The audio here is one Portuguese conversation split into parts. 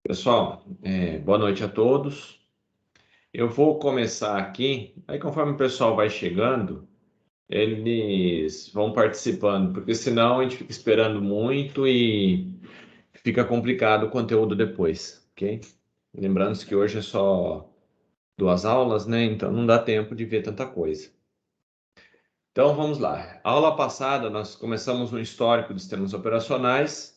Pessoal, boa noite a todos. Eu vou começar aqui, aí conforme o pessoal vai chegando, eles vão participando, porque senão a gente fica esperando muito e fica complicado o conteúdo depois, ok? Lembrando que hoje é só duas aulas, né? Então não dá tempo de ver tanta coisa. Então vamos lá. Aula passada nós começamos um histórico de sistemas operacionais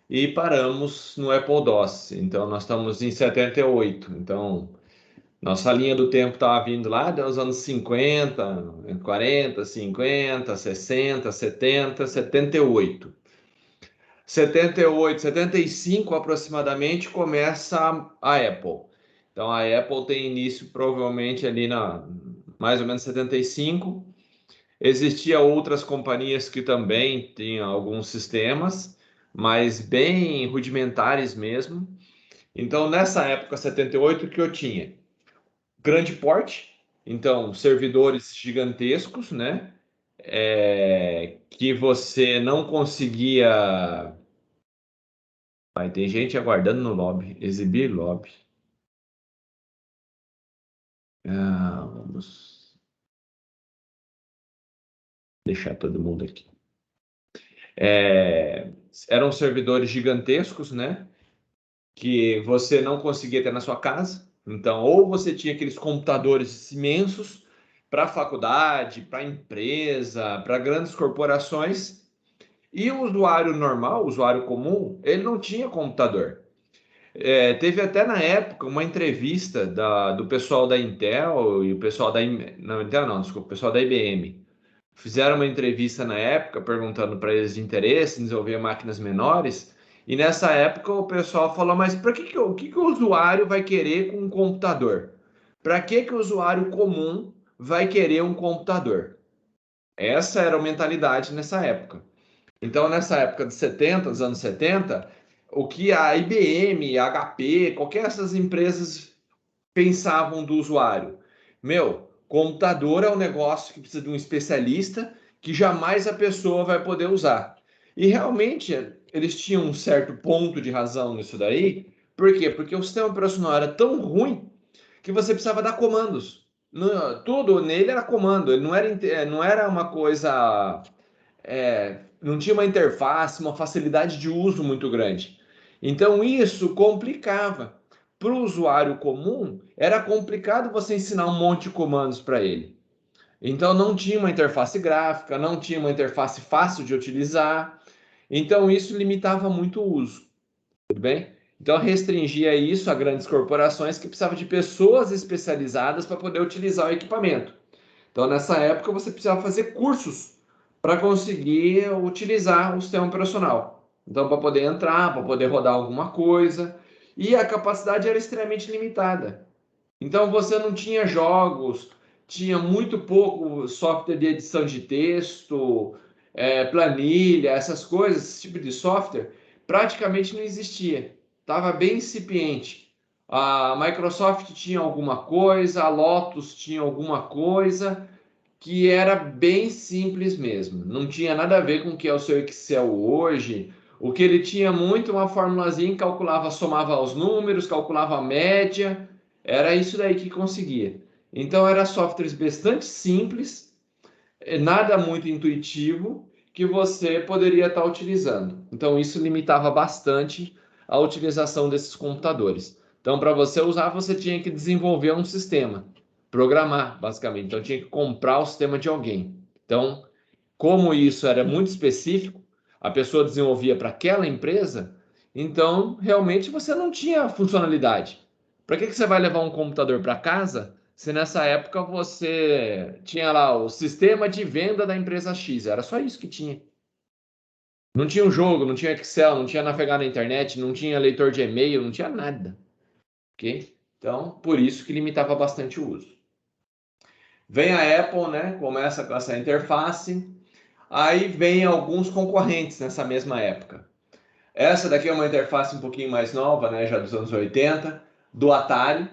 e paramos no Apple DOS. Então nós estamos em 78. Então nossa linha do tempo estava vindo lá dos anos 50, 40, 50, 60, 70, 78. 78, 75 aproximadamente começa a Apple. Então a Apple tem início provavelmente ali na mais ou menos 75. Existia outras companhias que também tinham alguns sistemas, mas bem rudimentares mesmo. Então nessa época 78 que eu tinha grande porte, então servidores gigantescos, né? Que você não conseguia. Vai ter gente aguardando no lobby, exibir lobby. Vamos deixar todo mundo aqui. É, eram servidores gigantescos, né? Que você não conseguia ter na sua casa. Então, ou você tinha aqueles computadores imensos para faculdade, para empresa, para grandes corporações. E o usuário normal, o usuário comum, ele não tinha computador. Teve até na época uma entrevista do pessoal da Intel e o pessoal da. Não, Intel não, desculpa, o pessoal da IBM. Fizeram uma entrevista na época perguntando para eles de interesse em desenvolver máquinas menores. E nessa época o pessoal falou: mas para o que o usuário vai querer com um computador? Para que o usuário comum vai querer um computador? Essa era a mentalidade nessa época. Então, nessa época dos 70, dos anos 70, o que a IBM, a HP, qualquer dessas empresas pensavam do usuário? Meu, computador é um negócio que precisa de um especialista que jamais a pessoa vai poder usar. E realmente eles tinham um certo ponto de razão nisso daí. Por quê? Porque o sistema operacional era tão ruim que você precisava dar comandos. Tudo nele era comando, ele não era uma coisa não tinha uma interface, uma facilidade de uso muito grande. Então isso complicava. Para o usuário comum, era complicado você ensinar um monte de comandos para ele. Então não tinha uma interface gráfica, não tinha uma interface fácil de utilizar. Então isso limitava muito o uso, tudo bem? Então restringia isso a grandes corporações que precisavam de pessoas especializadas para poder utilizar o equipamento. Então, nessa época, você precisava fazer cursos para conseguir utilizar o sistema operacional. Então, para poder entrar, para poder rodar alguma coisa. E a capacidade era extremamente limitada. Então, você não tinha jogos, tinha muito pouco software de edição de texto, planilha, essas coisas, esse tipo de software, praticamente não existia. Estava bem incipiente. A Microsoft tinha alguma coisa, a Lotus tinha alguma coisa, que era bem simples mesmo. Não tinha nada a ver com o que é o seu Excel hoje. O que ele tinha muito uma formulazinha, calculava, somava os números, calculava a média. Era isso daí que conseguia. Então, eram softwares bastante simples, nada muito intuitivo, que você poderia estar utilizando. Então, isso limitava bastante a utilização desses computadores. Então, para você usar, você tinha que desenvolver um sistema, programar, basicamente. Então, tinha que comprar o sistema de alguém. Então, como isso era muito específico, a pessoa desenvolvia para aquela empresa, então realmente você não tinha funcionalidade. Para que você vai levar um computador para casa se nessa época você tinha lá o sistema de venda da empresa X? Era só isso que tinha. Não tinha um jogo, não tinha Excel, não tinha navegar na internet, não tinha leitor de e-mail, não tinha nada, ok? Então, por isso que limitava bastante o uso. Vem a Apple, né? Começa com essa interface. Aí vem alguns concorrentes nessa mesma época. Essa daqui é uma interface um pouquinho mais nova, né, já dos anos 80, do Atari.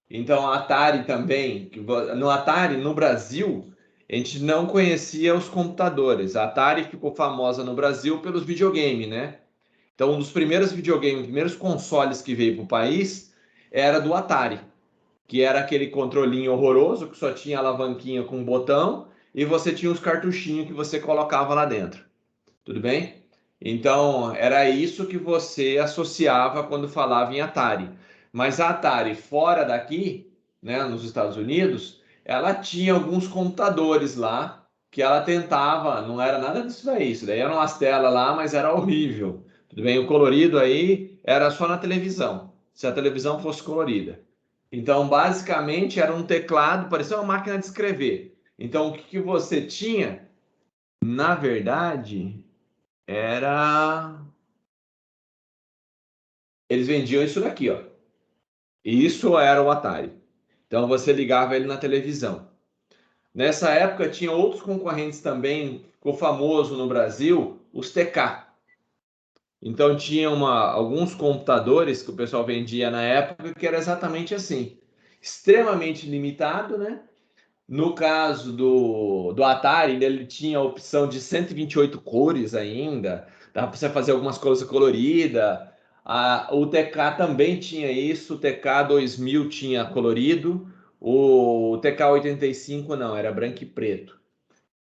Então, a Atari também, no Atari, no Brasil, a gente não conhecia os computadores. A Atari ficou famosa no Brasil pelos videogames, né? Então, um dos primeiros videogames, primeiros consoles que veio para o país era do Atari, que era aquele controlinho horroroso que só tinha alavanquinha com botão e você tinha os cartuchinhos que você colocava lá dentro. Tudo bem? Então, era isso que você associava quando falava em Atari. Mas a Atari fora daqui, né, nos Estados Unidos, ela tinha alguns computadores lá que ela tentava, não era nada disso daí, isso daí eram as telas lá, mas era horrível. Tudo bem? O colorido aí era só na televisão, se a televisão fosse colorida. Então, basicamente, era um teclado, parecia uma máquina de escrever. Então, o que que você tinha? Na verdade, era. Eles vendiam isso daqui, ó. Isso era o Atari. Então você ligava ele na televisão. Nessa época tinha outros concorrentes também, ficou famoso no Brasil, os TK. Então tinha alguns computadores que o pessoal vendia na época que era exatamente assim, extremamente limitado, né? No caso do Atari, ele tinha a opção de 128 cores ainda, dava para você fazer algumas coisas coloridas. O TK também tinha isso, o TK 2000 tinha colorido, o TK 85 não, era branco e preto.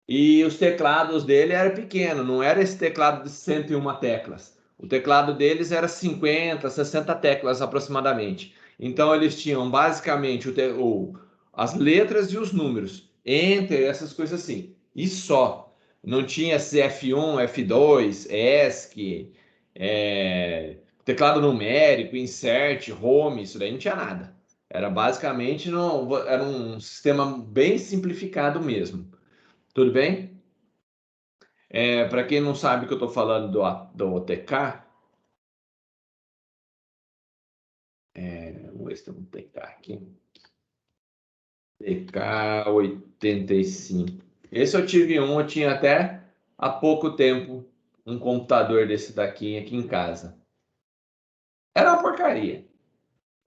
E os teclados dele eram pequenos, não era esse teclado de 101 teclas. O teclado deles era 50, 60 teclas aproximadamente. Então eles tinham basicamente as letras e os números, Enter, essas coisas assim. E só. Não tinha F1, F2, ESC, teclado numérico, Insert, Home, isso daí não tinha nada. Era basicamente era um sistema bem simplificado mesmo. Tudo bem? Para quem não sabe o que eu estou falando do OTK, vamos ver se tem um TK aqui. TK 85. Esse eu tive eu tinha até há pouco tempo um computador desse daqui aqui em casa. Era uma porcaria.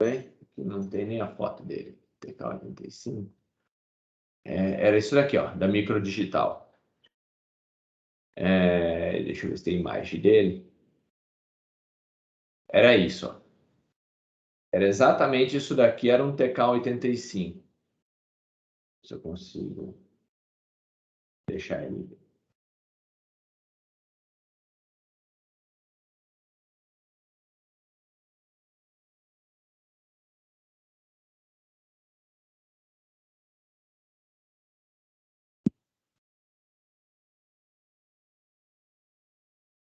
Bem, não tem nem a foto dele. TK 85. Era isso daqui, ó, da Micro Digital. Deixa eu ver se tem imagem dele. Era isso, ó. Era exatamente isso daqui, era um TK 85. Se eu consigo deixar ele.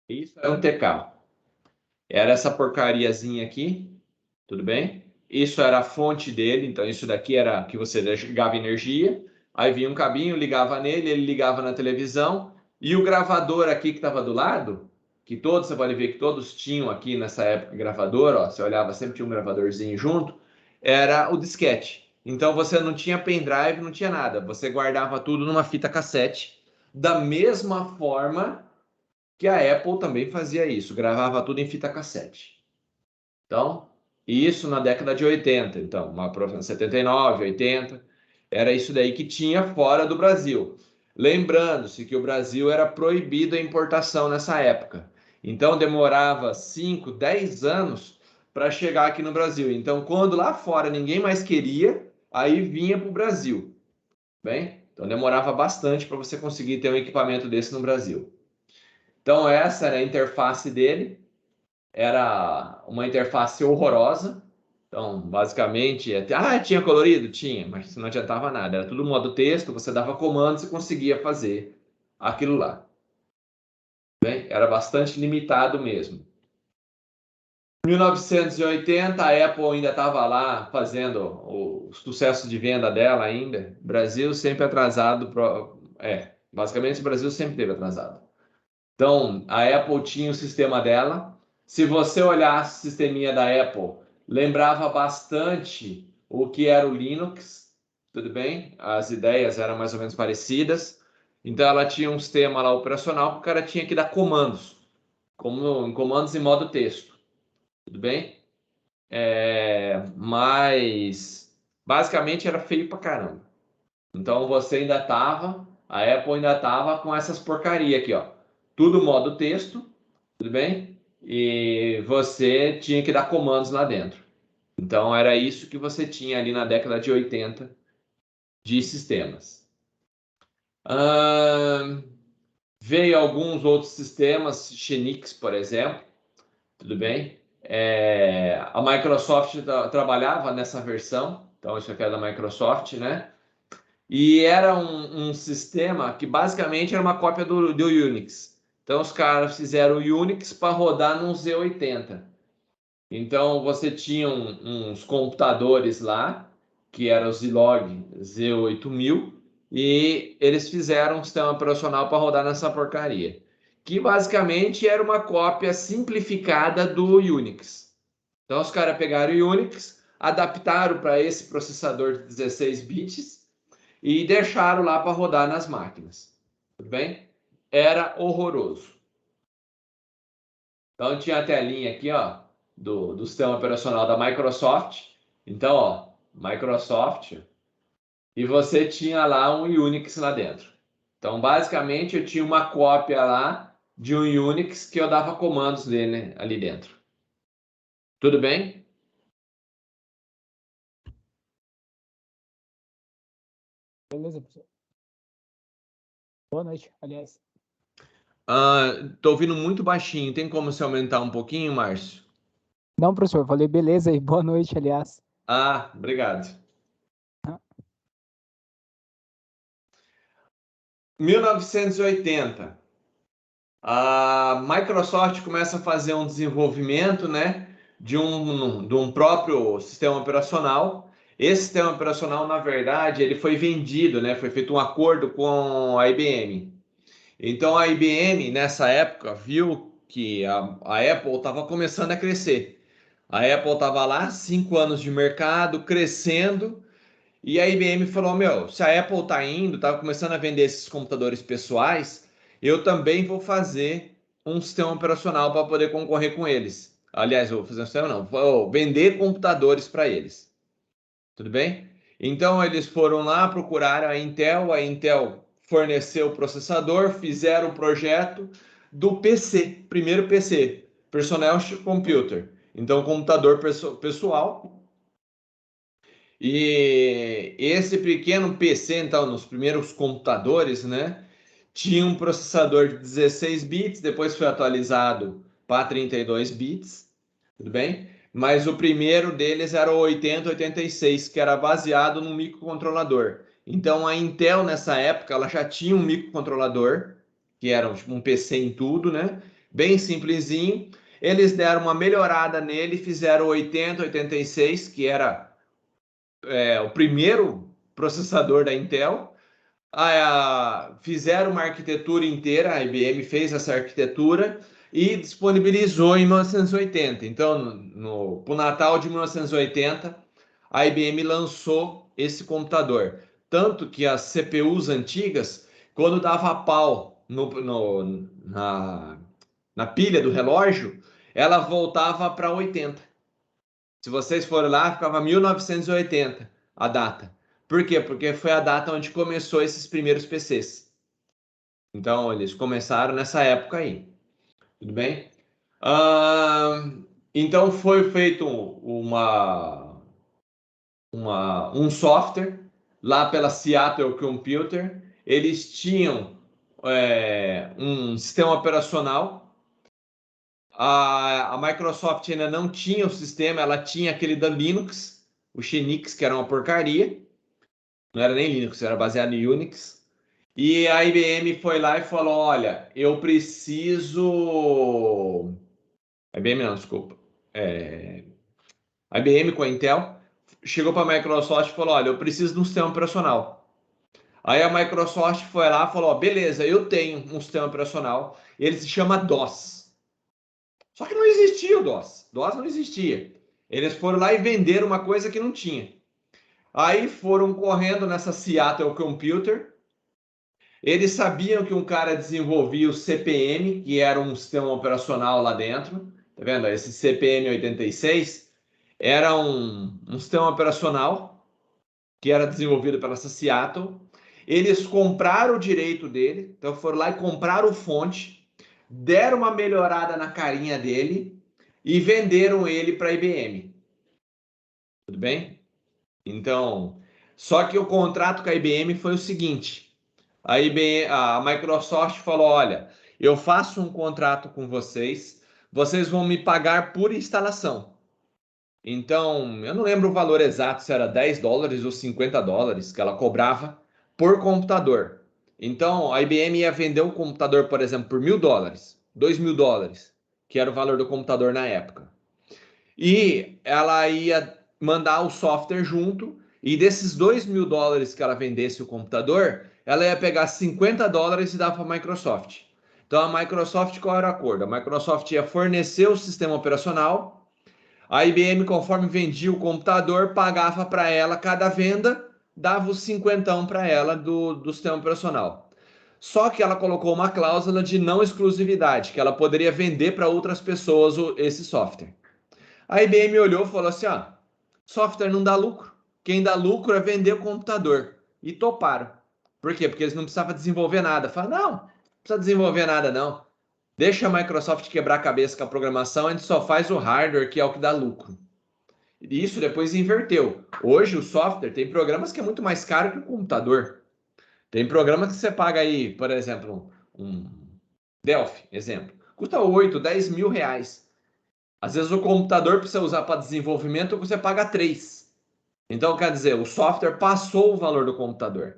Isso era um TK. Era essa porcariazinha aqui, tudo bem? Isso era a fonte dele, então isso daqui era que você ligava energia, aí vinha um cabinho, ligava nele, ele ligava na televisão, e o gravador aqui que estava do lado, que todos, você pode ver que todos tinham aqui nessa época gravador, ó, você olhava, sempre tinha um gravadorzinho junto, era o disquete. Então você não tinha pendrive, não tinha nada, você guardava tudo numa fita cassete, da mesma forma que a Apple também fazia isso, gravava tudo em fita cassete. Então, isso na década de 80, então, uma 79, 80, era isso daí que tinha fora do Brasil. Lembrando-se que o Brasil era proibido a importação nessa época. Então, demorava 5, 10 anos para chegar aqui no Brasil. Então, quando lá fora ninguém mais queria, aí vinha para o Brasil. Bem, então demorava bastante para você conseguir ter um equipamento desse no Brasil. Então, essa era a interface dele. Era uma interface horrorosa. Então, basicamente, tinha colorido? Tinha, mas não adiantava nada. Era tudo modo texto, você dava comandos e conseguia fazer aquilo lá. Bem, era bastante limitado mesmo. Em 1980, a Apple ainda estava lá fazendo o sucesso de venda dela ainda. Brasil sempre atrasado. Basicamente, o Brasil sempre teve atrasado. Então, a Apple tinha o sistema dela. Se você olhasse o sisteminha da Apple, lembrava bastante o que era o Linux, tudo bem? As ideias eram mais ou menos parecidas. Então, ela tinha um sistema lá operacional que o cara tinha que dar comandos, como comandos em modo texto, tudo bem? Mas, basicamente, era feio pra caramba. Então, a Apple ainda tava com essas porcaria aqui, ó. Tudo modo texto, tudo bem? e você tinha que dar comandos lá dentro. Então, era isso que você tinha ali na década de 80 de sistemas. Veio alguns outros sistemas, Xenix, por exemplo, tudo bem? A Microsoft trabalhava nessa versão, então isso aqui é da Microsoft, né? E era um sistema que basicamente era uma cópia do Unix. Então os caras fizeram o Unix para rodar num Z80. Então você tinha uns computadores lá, que era o Zilog Z8000, e eles fizeram um sistema operacional para rodar nessa porcaria, que basicamente era uma cópia simplificada do Unix. Então os caras pegaram o Unix, adaptaram para esse processador de 16 bits e deixaram lá para rodar nas máquinas. Tudo bem? Era horroroso. Então tinha a telinha aqui, ó, do sistema operacional da Microsoft. Então, ó, Microsoft, e você tinha lá um Unix lá dentro. Então, basicamente, eu tinha uma cópia lá de um Unix que eu dava comandos dele ali dentro. Tudo bem? Beleza, professor. Boa noite, aliás. Tô ouvindo muito baixinho. Tem como se aumentar um pouquinho, Márcio? Não, professor, eu falei beleza e boa noite, aliás. Ah, obrigado. 1980. A Microsoft começa a fazer um desenvolvimento, né, de um próprio sistema operacional. Esse sistema operacional, na verdade, ele foi vendido, né, foi feito um acordo com a IBM. Então a IBM, nessa época, viu que a Apple estava começando a crescer. A Apple estava lá, 5 anos de mercado, crescendo, e a IBM falou: Meu, se a Apple está indo, está começando a vender esses computadores pessoais, eu também vou fazer um sistema operacional para poder concorrer com eles. Aliás, eu vou fazer um sistema, não, vou vender computadores para eles. Tudo bem? Então eles foram lá, procuraram a Intel forneceu o processador, fizeram o projeto do PC, primeiro PC, Personal Computer. Então, computador pessoal. E esse pequeno PC, então, nos primeiros computadores, né, tinha um processador de 16 bits, depois foi atualizado para 32 bits, tudo bem? Mas o primeiro deles era o 8086, que era baseado num microcontrolador. Então a Intel nessa época ela já tinha um microcontrolador, que era tipo um PC em tudo, né? Bem simplesinho. Eles deram uma melhorada nele, fizeram o 8086, que era o primeiro processador da Intel. Fizeram uma arquitetura inteira, a IBM fez essa arquitetura e disponibilizou em 1980. Então, para o Natal de 1980, a IBM lançou esse computador. Tanto que as CPUs antigas, quando dava pau na pilha do relógio, ela voltava para 80. Se vocês forem lá, ficava 1980 a data. Por quê? Porque foi a data onde começou esses primeiros PCs. Então, eles começaram nessa época aí. Tudo bem? Então, foi feito um software lá pela Seattle Computer. Eles tinham um sistema operacional. A Microsoft ainda não tinha o sistema, ela tinha aquele da Linux, o Xenix, que era uma porcaria. Não era nem Linux, era baseado em Unix. E a IBM foi lá e falou: Olha, eu preciso. A IBM não, desculpa. A IBM com a Intel chegou para a Microsoft e falou: Olha, eu preciso de um sistema operacional. Aí a Microsoft foi lá e falou: Beleza, eu tenho um sistema operacional. Ele se chama DOS. Só que não existia o DOS. DOS não existia. Eles foram lá e venderam uma coisa que não tinha. Aí foram correndo nessa Seattle Computer. Eles sabiam que um cara desenvolvia o CP/M, que era um sistema operacional lá dentro. Tá vendo? Esse CP/M 86 era um sistema operacional que era desenvolvido pela Seattle. Eles compraram o direito dele, então foram lá e compraram fonte. deram uma melhorada na carinha dele e venderam ele para a IBM. Tudo bem? Então, só que o contrato com a IBM foi o seguinte: a Microsoft falou: olha, eu faço um contrato com vocês, vocês vão me pagar por instalação. Então, eu não lembro o valor exato, se era 10 dólares ou 50 dólares que ela cobrava por computador. Então, a IBM ia vender um computador, por exemplo, por 1.000 dólares, 2.000 dólares, que era o valor do computador na época. E ela ia mandar o software junto, e desses 2.000 dólares que ela vendesse o computador, ela ia pegar 50 dólares e dar para a Microsoft. Então, a Microsoft, qual era o acordo? A Microsoft ia fornecer o sistema operacional. A IBM, conforme vendia o computador, pagava para ela cada venda, dava os 50 para ela do sistema operacional. Só que ela colocou uma cláusula de não exclusividade, que ela poderia vender para outras pessoas esse software. A IBM olhou e falou assim: ó, software não dá lucro. Quem dá lucro é vender o computador. E toparam. Por quê? Porque eles não precisavam desenvolver nada. Falaram: não precisa desenvolver nada não. Deixa a Microsoft quebrar a cabeça com a programação, a gente só faz o hardware, que é o que dá lucro. E isso depois inverteu. Hoje o software tem programas que é muito mais caro que o computador. Tem programas que você paga aí, por exemplo, um Delphi, exemplo, custa 8, 10 mil reais. Às vezes o computador para você usar para desenvolvimento você paga 3. Então, quer dizer, o software passou o valor do computador.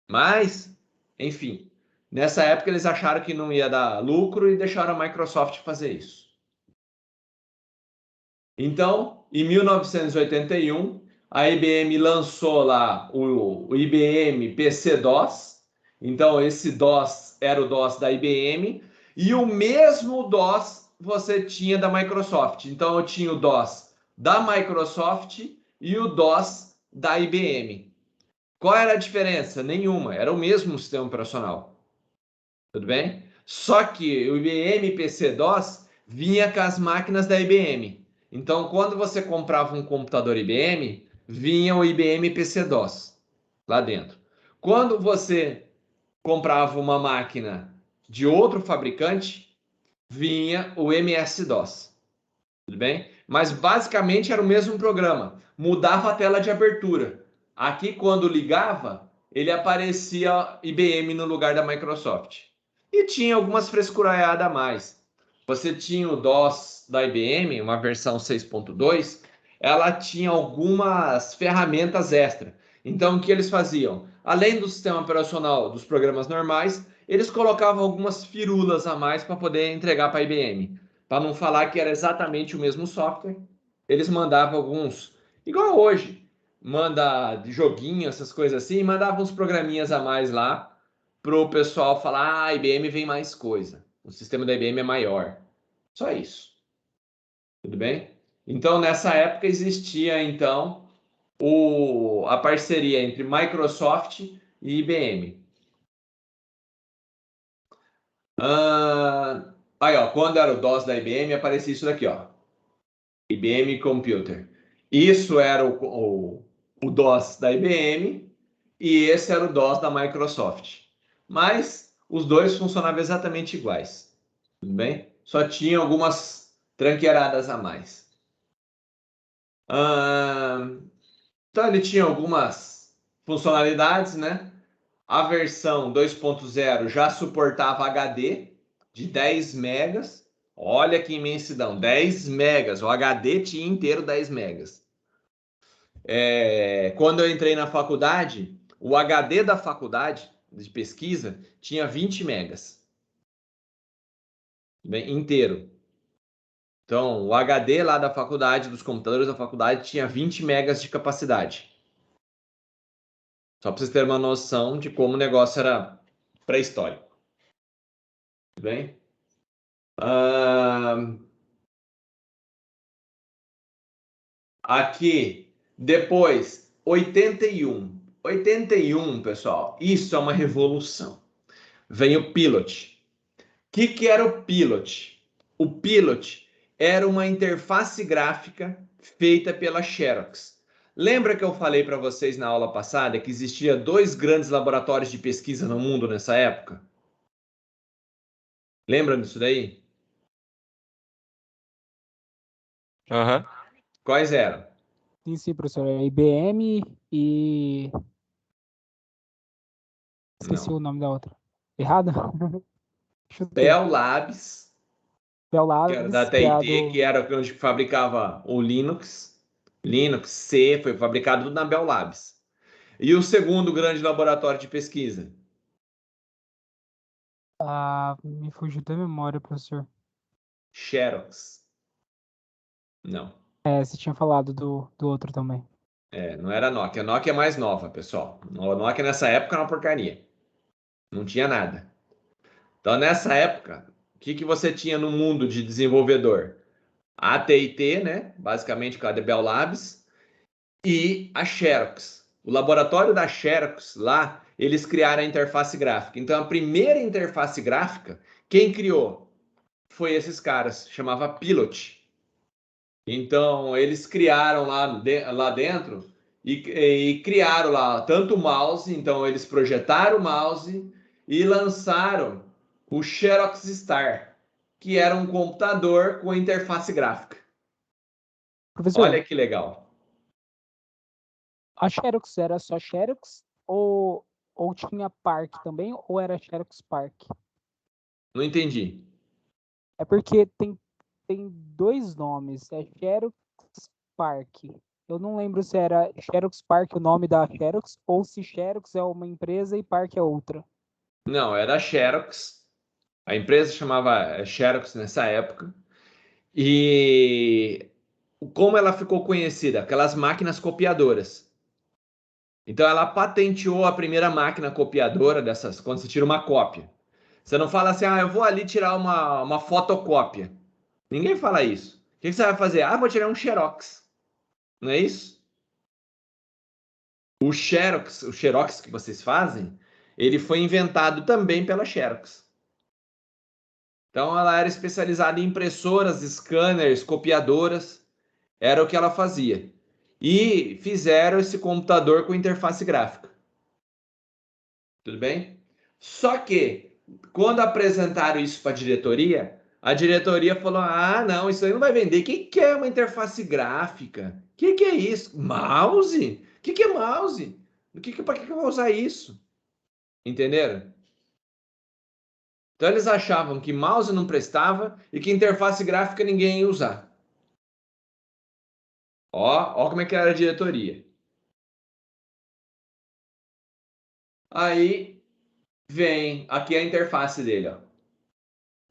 Mas, enfim, nessa época eles acharam que não ia dar lucro e deixaram a Microsoft fazer isso. Então, em 1981, a IBM lançou lá o IBM PC-DOS. Então, esse DOS era o DOS da IBM. E o mesmo DOS você tinha da Microsoft. Então, eu tinha o DOS da Microsoft e o DOS da IBM. Qual era a diferença? Nenhuma. Era o mesmo sistema operacional. Tudo bem? Só que o IBM PC-DOS vinha com as máquinas da IBM. Então, quando você comprava um computador IBM, vinha o IBM PC-DOS lá dentro. Quando você comprava uma máquina de outro fabricante, vinha o MS-DOS. Tudo bem? Mas basicamente era o mesmo programa. Mudava a tela de abertura. Aqui, quando ligava, ele aparecia IBM no lugar da Microsoft. E tinha algumas frescuraiadas a mais. Você tinha o DOS da IBM, uma versão 6.2, ela tinha algumas ferramentas extra. Então, o que eles faziam? Além do sistema operacional dos programas normais, eles colocavam algumas firulas a mais para poder entregar para a IBM. Para não falar que era exatamente o mesmo software, eles mandavam alguns, igual hoje, manda de joguinho, essas coisas assim, mandavam uns programinhas a mais lá para o pessoal falar: ah, a IBM vem mais coisa, o sistema da IBM é maior. Só isso. Tudo bem? Então, nessa época existia, então, a parceria entre Microsoft e IBM. Aí, ó, quando era o DOS da IBM, aparecia isso daqui, ó. IBM Computer. Isso era o DOS da IBM e esse era o DOS da Microsoft. Mas os dois funcionavam exatamente iguais. Tudo bem? Só tinha algumas tranqueiradas a mais. Então ele tinha algumas funcionalidades, né? A versão 2.0 já suportava HD de 10 megas. Olha que imensidão, 10 megas. O HD tinha inteiro 10 megas. Quando eu entrei na faculdade, o HD da faculdade de pesquisa tinha 20 megas. Bem, inteiro. Então, o HD lá da faculdade, dos computadores da faculdade, tinha 20 megas de capacidade. Só para vocês terem uma noção de como o negócio era pré-histórico. Tudo bem? Aqui, depois, 81. 81, pessoal, isso é uma revolução. Vem o Pilot. O que era o Pilot? O Pilot era uma interface gráfica feita pela Xerox. Lembra que eu falei para vocês na aula passada que existia 2 grandes laboratórios de pesquisa no mundo nessa época? Lembra disso daí? Aham. Quais eram? Sim, professor. É IBM e... Esqueci Não. o nome da outra. Errado? Chutei. Bell Labs, Bell que era da Labs, que é a TIT, do... que era onde fabricava o Linux. Linux, C, foi fabricado tudo na Bell Labs. E o segundo grande laboratório de pesquisa? Ah, me fugiu da memória, professor. Xerox. Não. É, você tinha falado do outro também. Não era a Nokia. A Nokia é mais nova, pessoal. A Nokia nessa época era uma porcaria. Não tinha nada. Então, nessa época, o que que você tinha no mundo de desenvolvedor? A TIT, né? Basicamente, com a Bell Labs, e a Xerox. O laboratório da Xerox lá, eles criaram a interface gráfica. Então, a primeira interface gráfica, quem criou? Foi esses caras, chamava Pilot. Então, eles criaram lá dentro e criaram lá tanto o mouse, então eles projetaram o mouse e lançaram o Xerox Star, que era um computador com interface gráfica. Professor, Olha que legal. a Xerox era só Xerox ou tinha Park também, ou era Xerox Park? Não entendi. É porque tem dois nomes, é Xerox Park. Eu não lembro se era Xerox Park o nome da Xerox, ou se Xerox é uma empresa e Park é outra. Não, era a Xerox. A empresa chamava Xerox nessa época. E como ela ficou conhecida? Aquelas máquinas copiadoras. Então ela patenteou a primeira máquina copiadora dessas, quando você tira uma cópia. Você não fala assim, eu vou ali tirar uma fotocópia. Ninguém fala isso. O que você vai fazer? Vou tirar um Xerox. Não é isso? O Xerox que vocês fazem, ele foi inventado também pela Xerox. Então ela era especializada em impressoras, scanners, copiadoras. Era o que ela fazia. E fizeram esse computador com interface gráfica. Tudo bem? Só que, quando apresentaram isso para a diretoria falou: não, isso aí não vai vender. O que é uma interface gráfica? O que é isso? Mouse? O que é mouse? Para que eu vou usar isso? Entenderam? Então, eles achavam que mouse não prestava e que interface gráfica ninguém ia usar. Ó como é que era a diretoria. Aí vem aqui a interface dele, ó.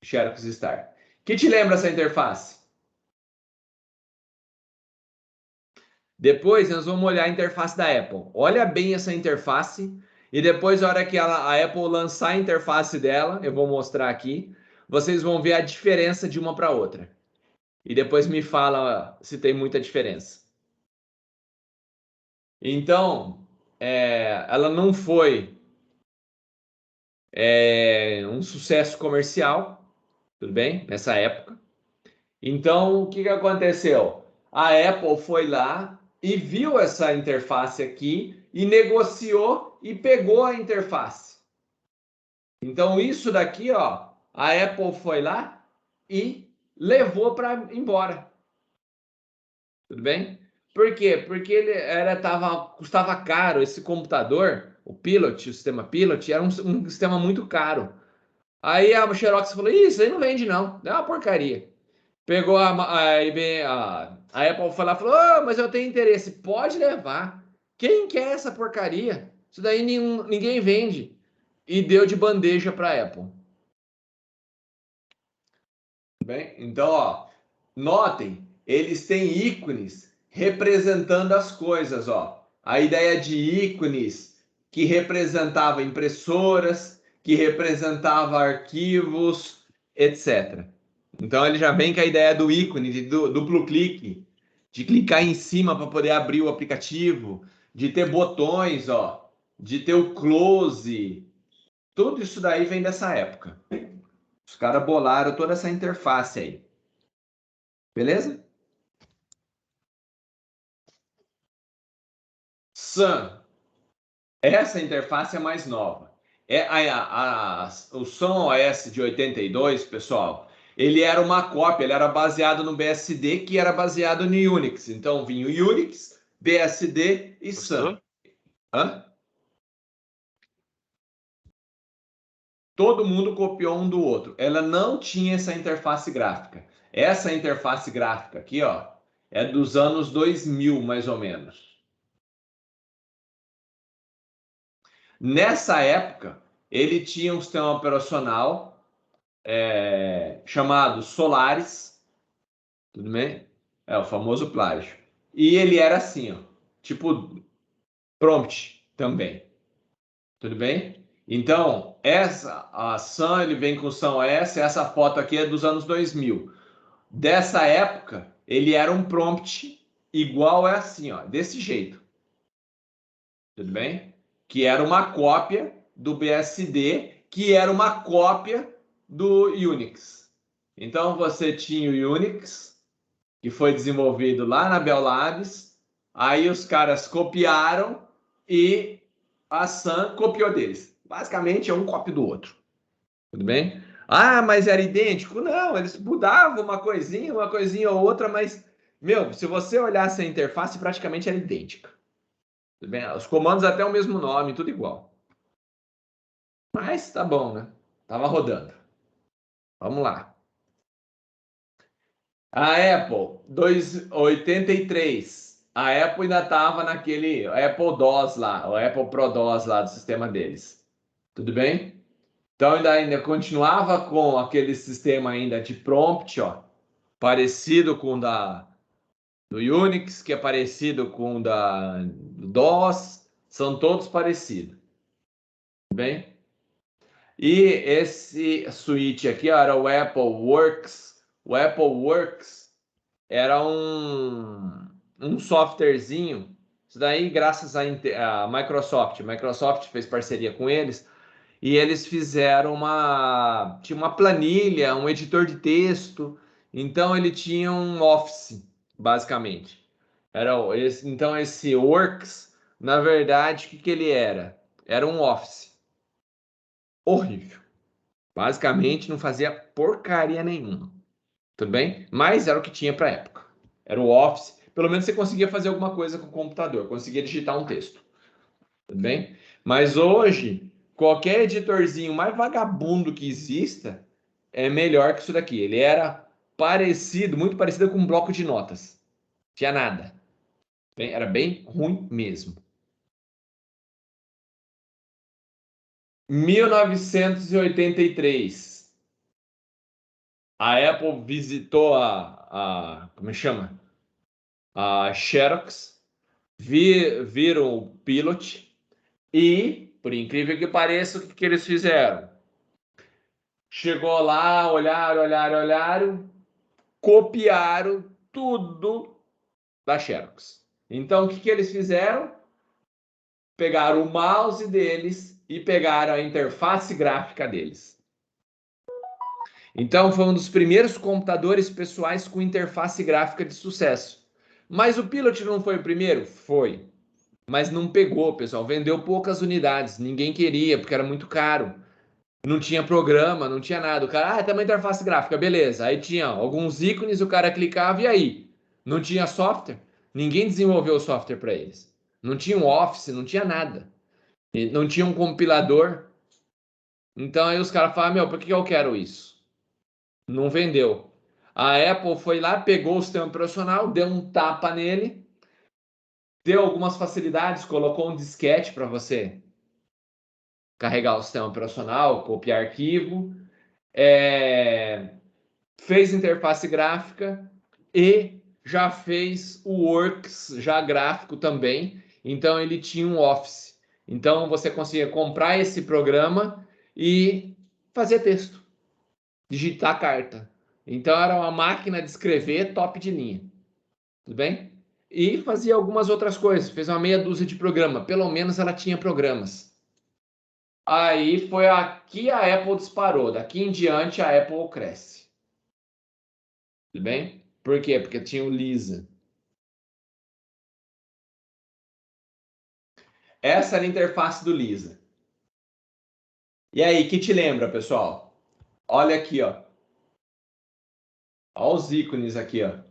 Xerox Star. Que te lembra essa interface? Depois nós vamos olhar a interface da Apple. Olha bem essa interface e depois, a hora que a Apple lançar a interface dela, eu vou mostrar aqui, vocês vão ver a diferença de uma para outra. E depois me fala se tem muita diferença. Então, ela não foi um sucesso comercial, tudo bem? Nessa época. Então, o que aconteceu? A Apple foi lá e viu essa interface aqui e negociou e pegou a interface. Então, isso daqui, ó, a Apple foi lá e levou para embora. Tudo bem? Por quê? Porque ele custava caro esse computador, o Pilot, o sistema Pilot, era um sistema muito caro. Aí a Xerox falou: isso aí não vende, não, é uma porcaria. Pegou a Apple foi lá e falou: mas eu tenho interesse, pode levar. Quem quer essa porcaria? Isso daí ninguém vende. E deu de bandeja para a Apple. Bem, então, ó, notem, eles têm ícones representando as coisas, ó. A ideia de ícones que representava impressoras, que representava arquivos, etc. Então ele já vem com a ideia do ícone, de duplo clique, de clicar em cima para poder abrir o aplicativo, de ter botões, ó, de ter o close. Tudo isso daí vem dessa época. Os caras bolaram toda essa interface aí. Beleza? Sun. Essa interface é mais nova. O Sun OS de 82, pessoal, ele era uma cópia, ele era baseado no BSD, que era baseado no Unix. Então vinha o Unix, BSD e Sun. Hã? Todo mundo copiou um do outro. Ela não tinha essa interface gráfica. Essa interface gráfica aqui, ó, é dos anos 2000, mais ou menos. Nessa época, ele tinha um sistema operacional chamado Solaris, tudo bem? É o famoso plágio. E ele era assim, ó, tipo prompt também, tudo bem? Então, a Sun, ele vem com Sun OS, essa foto aqui é dos anos 2000. Dessa época, ele era um prompt igual é assim, ó, desse jeito. Tudo bem? Que era uma cópia do BSD, que era uma cópia do Unix. Então você tinha o Unix, que foi desenvolvido lá na Bell Labs, aí os caras copiaram e a Sun copiou deles. Basicamente é um cópia do outro. Tudo bem? Ah, mas era idêntico? Não, eles mudavam uma coisinha ou outra, mas, meu, se você olhasse a interface, praticamente era idêntica. Tudo bem? Os comandos até o mesmo nome, tudo igual. Mas tá bom, né? Tava rodando. Vamos lá. A Apple, 83. A Apple ainda tava naquele Apple DOS lá, o Apple Pro DOS lá do sistema deles. Tudo bem? Então ainda continuava com aquele sistema ainda de prompt, ó, parecido com o do Unix, que é parecido com o do DOS, são todos parecidos. Tudo bem? E esse switch aqui ó, era o Apple Works. O Apple Works era um softwarezinho. Isso daí, graças à Microsoft. A Microsoft fez parceria com eles e eles fizeram tinha uma planilha, um editor de texto. Então ele tinha um Office, basicamente. Então esse Works, na verdade, o que ele era? Era um Office horrível. Basicamente não fazia porcaria nenhuma. Tudo bem? Mas era o que tinha para a época. Era o Office. Pelo menos você conseguia fazer alguma coisa com o computador, conseguia digitar um texto. Tudo bem? Mas hoje, qualquer editorzinho mais vagabundo que exista é melhor que isso daqui. Ele era parecido, muito parecido com um bloco de notas. Tinha nada. Era bem ruim mesmo. 1983. A Apple visitou como chama? A Xerox, viram o Pilot e, por incrível que pareça, o que eles fizeram? Chegou lá, olharam, copiaram tudo da Xerox. Então, o que eles fizeram? Pegaram o mouse deles e pegaram a interface gráfica deles. Então, foi um dos primeiros computadores pessoais com interface gráfica de sucesso. Mas o Pilot não foi o primeiro? Foi. Mas não pegou, pessoal. Vendeu poucas unidades. Ninguém queria, porque era muito caro. Não tinha programa, não tinha nada. O cara, tem uma interface gráfica, beleza. Aí tinha alguns ícones, o cara clicava e aí? Não tinha software? Ninguém desenvolveu o software para eles. Não tinha um Office, não tinha nada. Não tinha um compilador. Então aí os caras falaram, meu, por que eu quero isso? Não vendeu. A Apple foi lá, pegou o sistema operacional, deu um tapa nele, deu algumas facilidades, colocou um disquete para você carregar o sistema operacional, copiar arquivo, fez interface gráfica e já fez o Works já gráfico também. Então ele tinha um Office. Então você conseguia comprar esse programa e fazer texto, digitar carta. Então era uma máquina de escrever top de linha. Tudo bem? E fazia algumas outras coisas. Fez uma meia dúzia de programa. Pelo menos ela tinha programas. Aí foi aqui a Apple disparou. Daqui em diante a Apple cresce. Tudo bem? Por quê? Porque tinha o Lisa. Essa era a interface do Lisa. E aí, que te lembra, pessoal? Olha aqui, ó. Olha os ícones aqui, ó.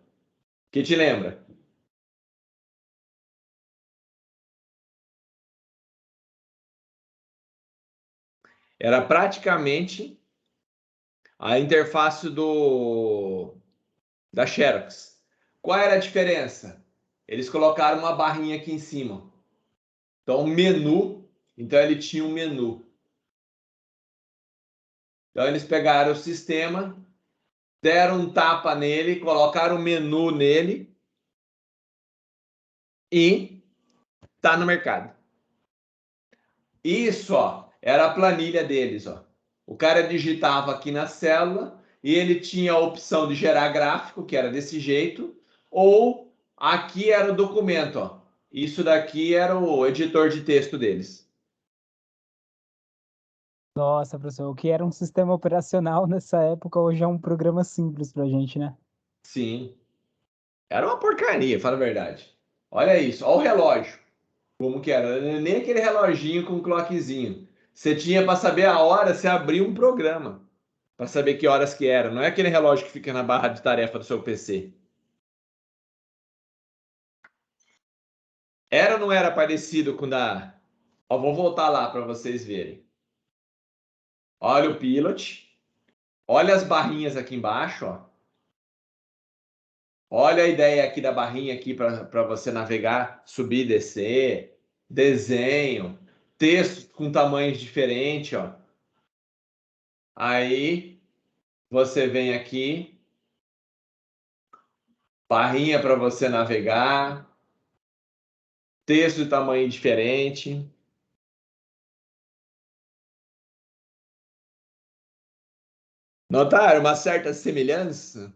Que te lembra? Era praticamente a interface da Xerox. Qual era a diferença? Eles colocaram uma barrinha aqui em cima. Então, menu. Então, ele tinha um menu. Então, eles pegaram o sistema, deram um tapa nele, colocaram o menu nele e tá no mercado. Isso, ó, era a planilha deles, ó. O cara digitava aqui na célula e ele tinha a opção de gerar gráfico, que era desse jeito, ou aqui era o documento, ó. Isso daqui era o editor de texto deles. Nossa, professor, o que era um sistema operacional nessa época, hoje é um programa simples pra gente, né? Sim. Era uma porcaria, fala a verdade. Olha isso, olha o relógio. Como que era? Nem aquele reloginho com clockzinho. Você tinha para saber a hora, você abria um programa para saber que horas que era. Não é aquele relógio que fica na barra de tarefa do seu PC. Era ou não era parecido com da... Ó, vou voltar lá para vocês verem. Olha o Pilot. Olha as barrinhas aqui embaixo, ó. Olha a ideia aqui da barrinha aqui para você navegar, subir e descer. Desenho. Texto com tamanhos diferentes, ó. Aí você vem aqui, barrinha para você navegar, texto de tamanho diferente. Notaram uma certa semelhança?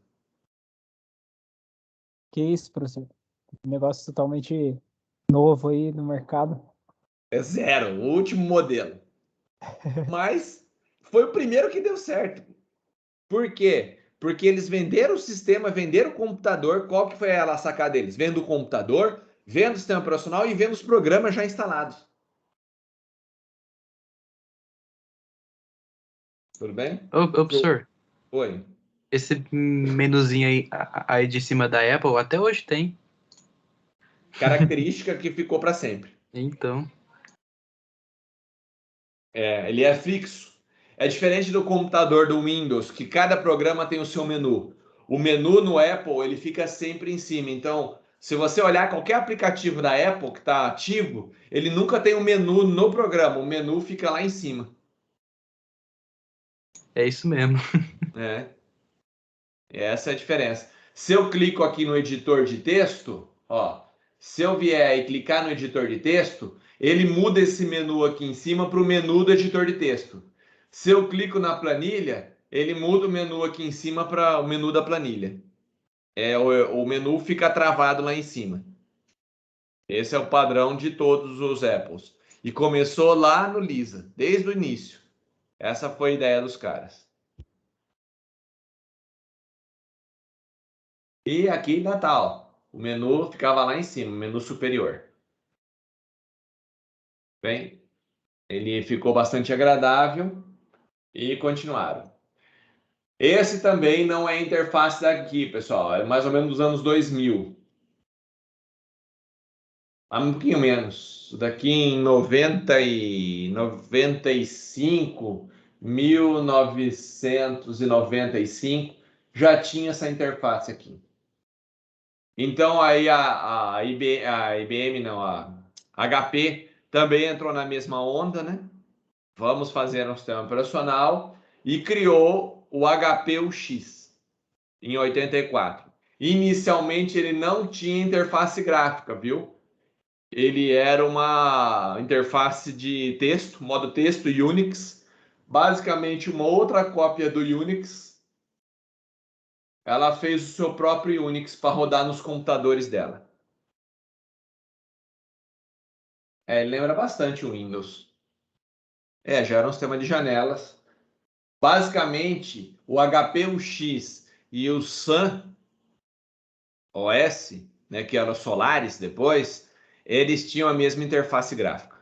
Que isso, professor? Um negócio totalmente novo aí no mercado. É zero, o último modelo. Mas foi o primeiro que deu certo. Por quê? Porque eles venderam o sistema, venderam o computador. Qual que foi a sacada deles? Vendo o computador, vendo o sistema operacional e vendo os programas já instalados. Tudo bem? Ô, professor, Oi. esse menuzinho aí, aí de cima da Apple, até hoje tem. Característica que ficou para sempre. Então, Ele é fixo. É diferente do computador do Windows, que cada programa tem o seu menu. O menu no Apple, ele fica sempre em cima. Então, se você olhar qualquer aplicativo da Apple que está ativo, ele nunca tem um menu no programa. O menu fica lá em cima. é isso mesmo. É, essa é a diferença. Se eu clico aqui no editor de texto, ó, se eu vier e clicar no editor de texto, ele muda esse menu aqui em cima para o menu do editor de texto. Se eu clico na planilha, ele muda o menu aqui em cima para o menu da planilha. O menu fica travado lá em cima. Esse é o padrão de todos os Apples. E começou lá no Lisa, desde o início. Essa foi a ideia dos caras. E aqui Natal, o menu ficava lá em cima, o menu superior. Bem, ele ficou bastante agradável e continuaram. Esse também não é a interface daqui, pessoal, é mais ou menos dos anos 2000. Um pouquinho menos. Daqui em 95, 1995, já tinha essa interface aqui. Então aí a IBM, não, a HP também entrou na mesma onda, né? Vamos fazer um sistema operacional e criou o HP-UX em 84. Inicialmente ele não tinha interface gráfica, viu? Ele era uma interface de texto, modo texto Unix, basicamente uma outra cópia do Unix. Ela fez o seu próprio Unix para rodar nos computadores dela. Lembra bastante o Windows. Já era um sistema de janelas. Basicamente, o HP-UX e o Sun OS, né, que eram Solaris depois, eles tinham a mesma interface gráfica.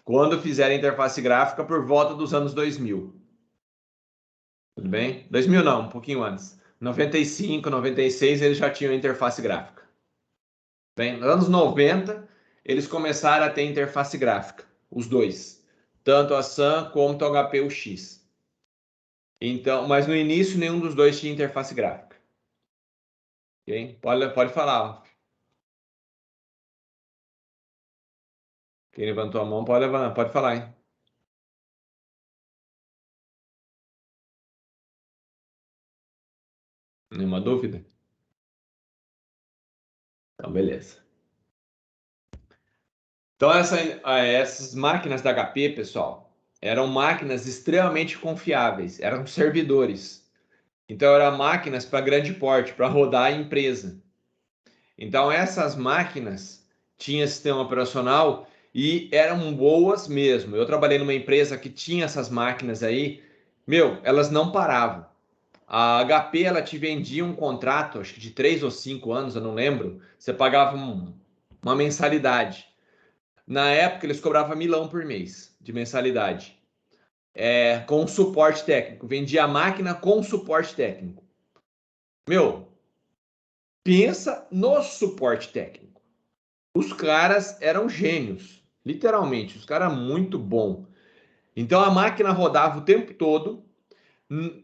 quando fizeram a interface gráfica por volta dos anos 2000. Tudo bem? 2000 não, um pouquinho antes. 95, 96 eles já tinham interface gráfica. Bem, nos anos 90 eles começaram a ter interface gráfica, os dois, tanto a Sun quanto o HP-UX. Então, mas no início nenhum dos dois tinha interface gráfica. Okay? Pode falar. Quem levantou a mão pode falar, hein? Nenhuma dúvida? Então, beleza. Então, essas máquinas da HP, pessoal, eram máquinas extremamente confiáveis, eram servidores. Então, eram máquinas para grande porte, para rodar a empresa. Então, essas máquinas tinham sistema operacional e eram boas mesmo. Eu trabalhei numa empresa que tinha essas máquinas aí, elas não paravam. A HP, ela te vendia um contrato, acho que de 3 ou 5 anos, eu não lembro. Você pagava uma mensalidade. Na época, eles cobravam milão por mês de mensalidade. Com suporte técnico. Vendia a máquina com suporte técnico. Pensa no suporte técnico. Os caras eram gênios. Literalmente, os caras muito bons. Então, a máquina rodava o tempo todo.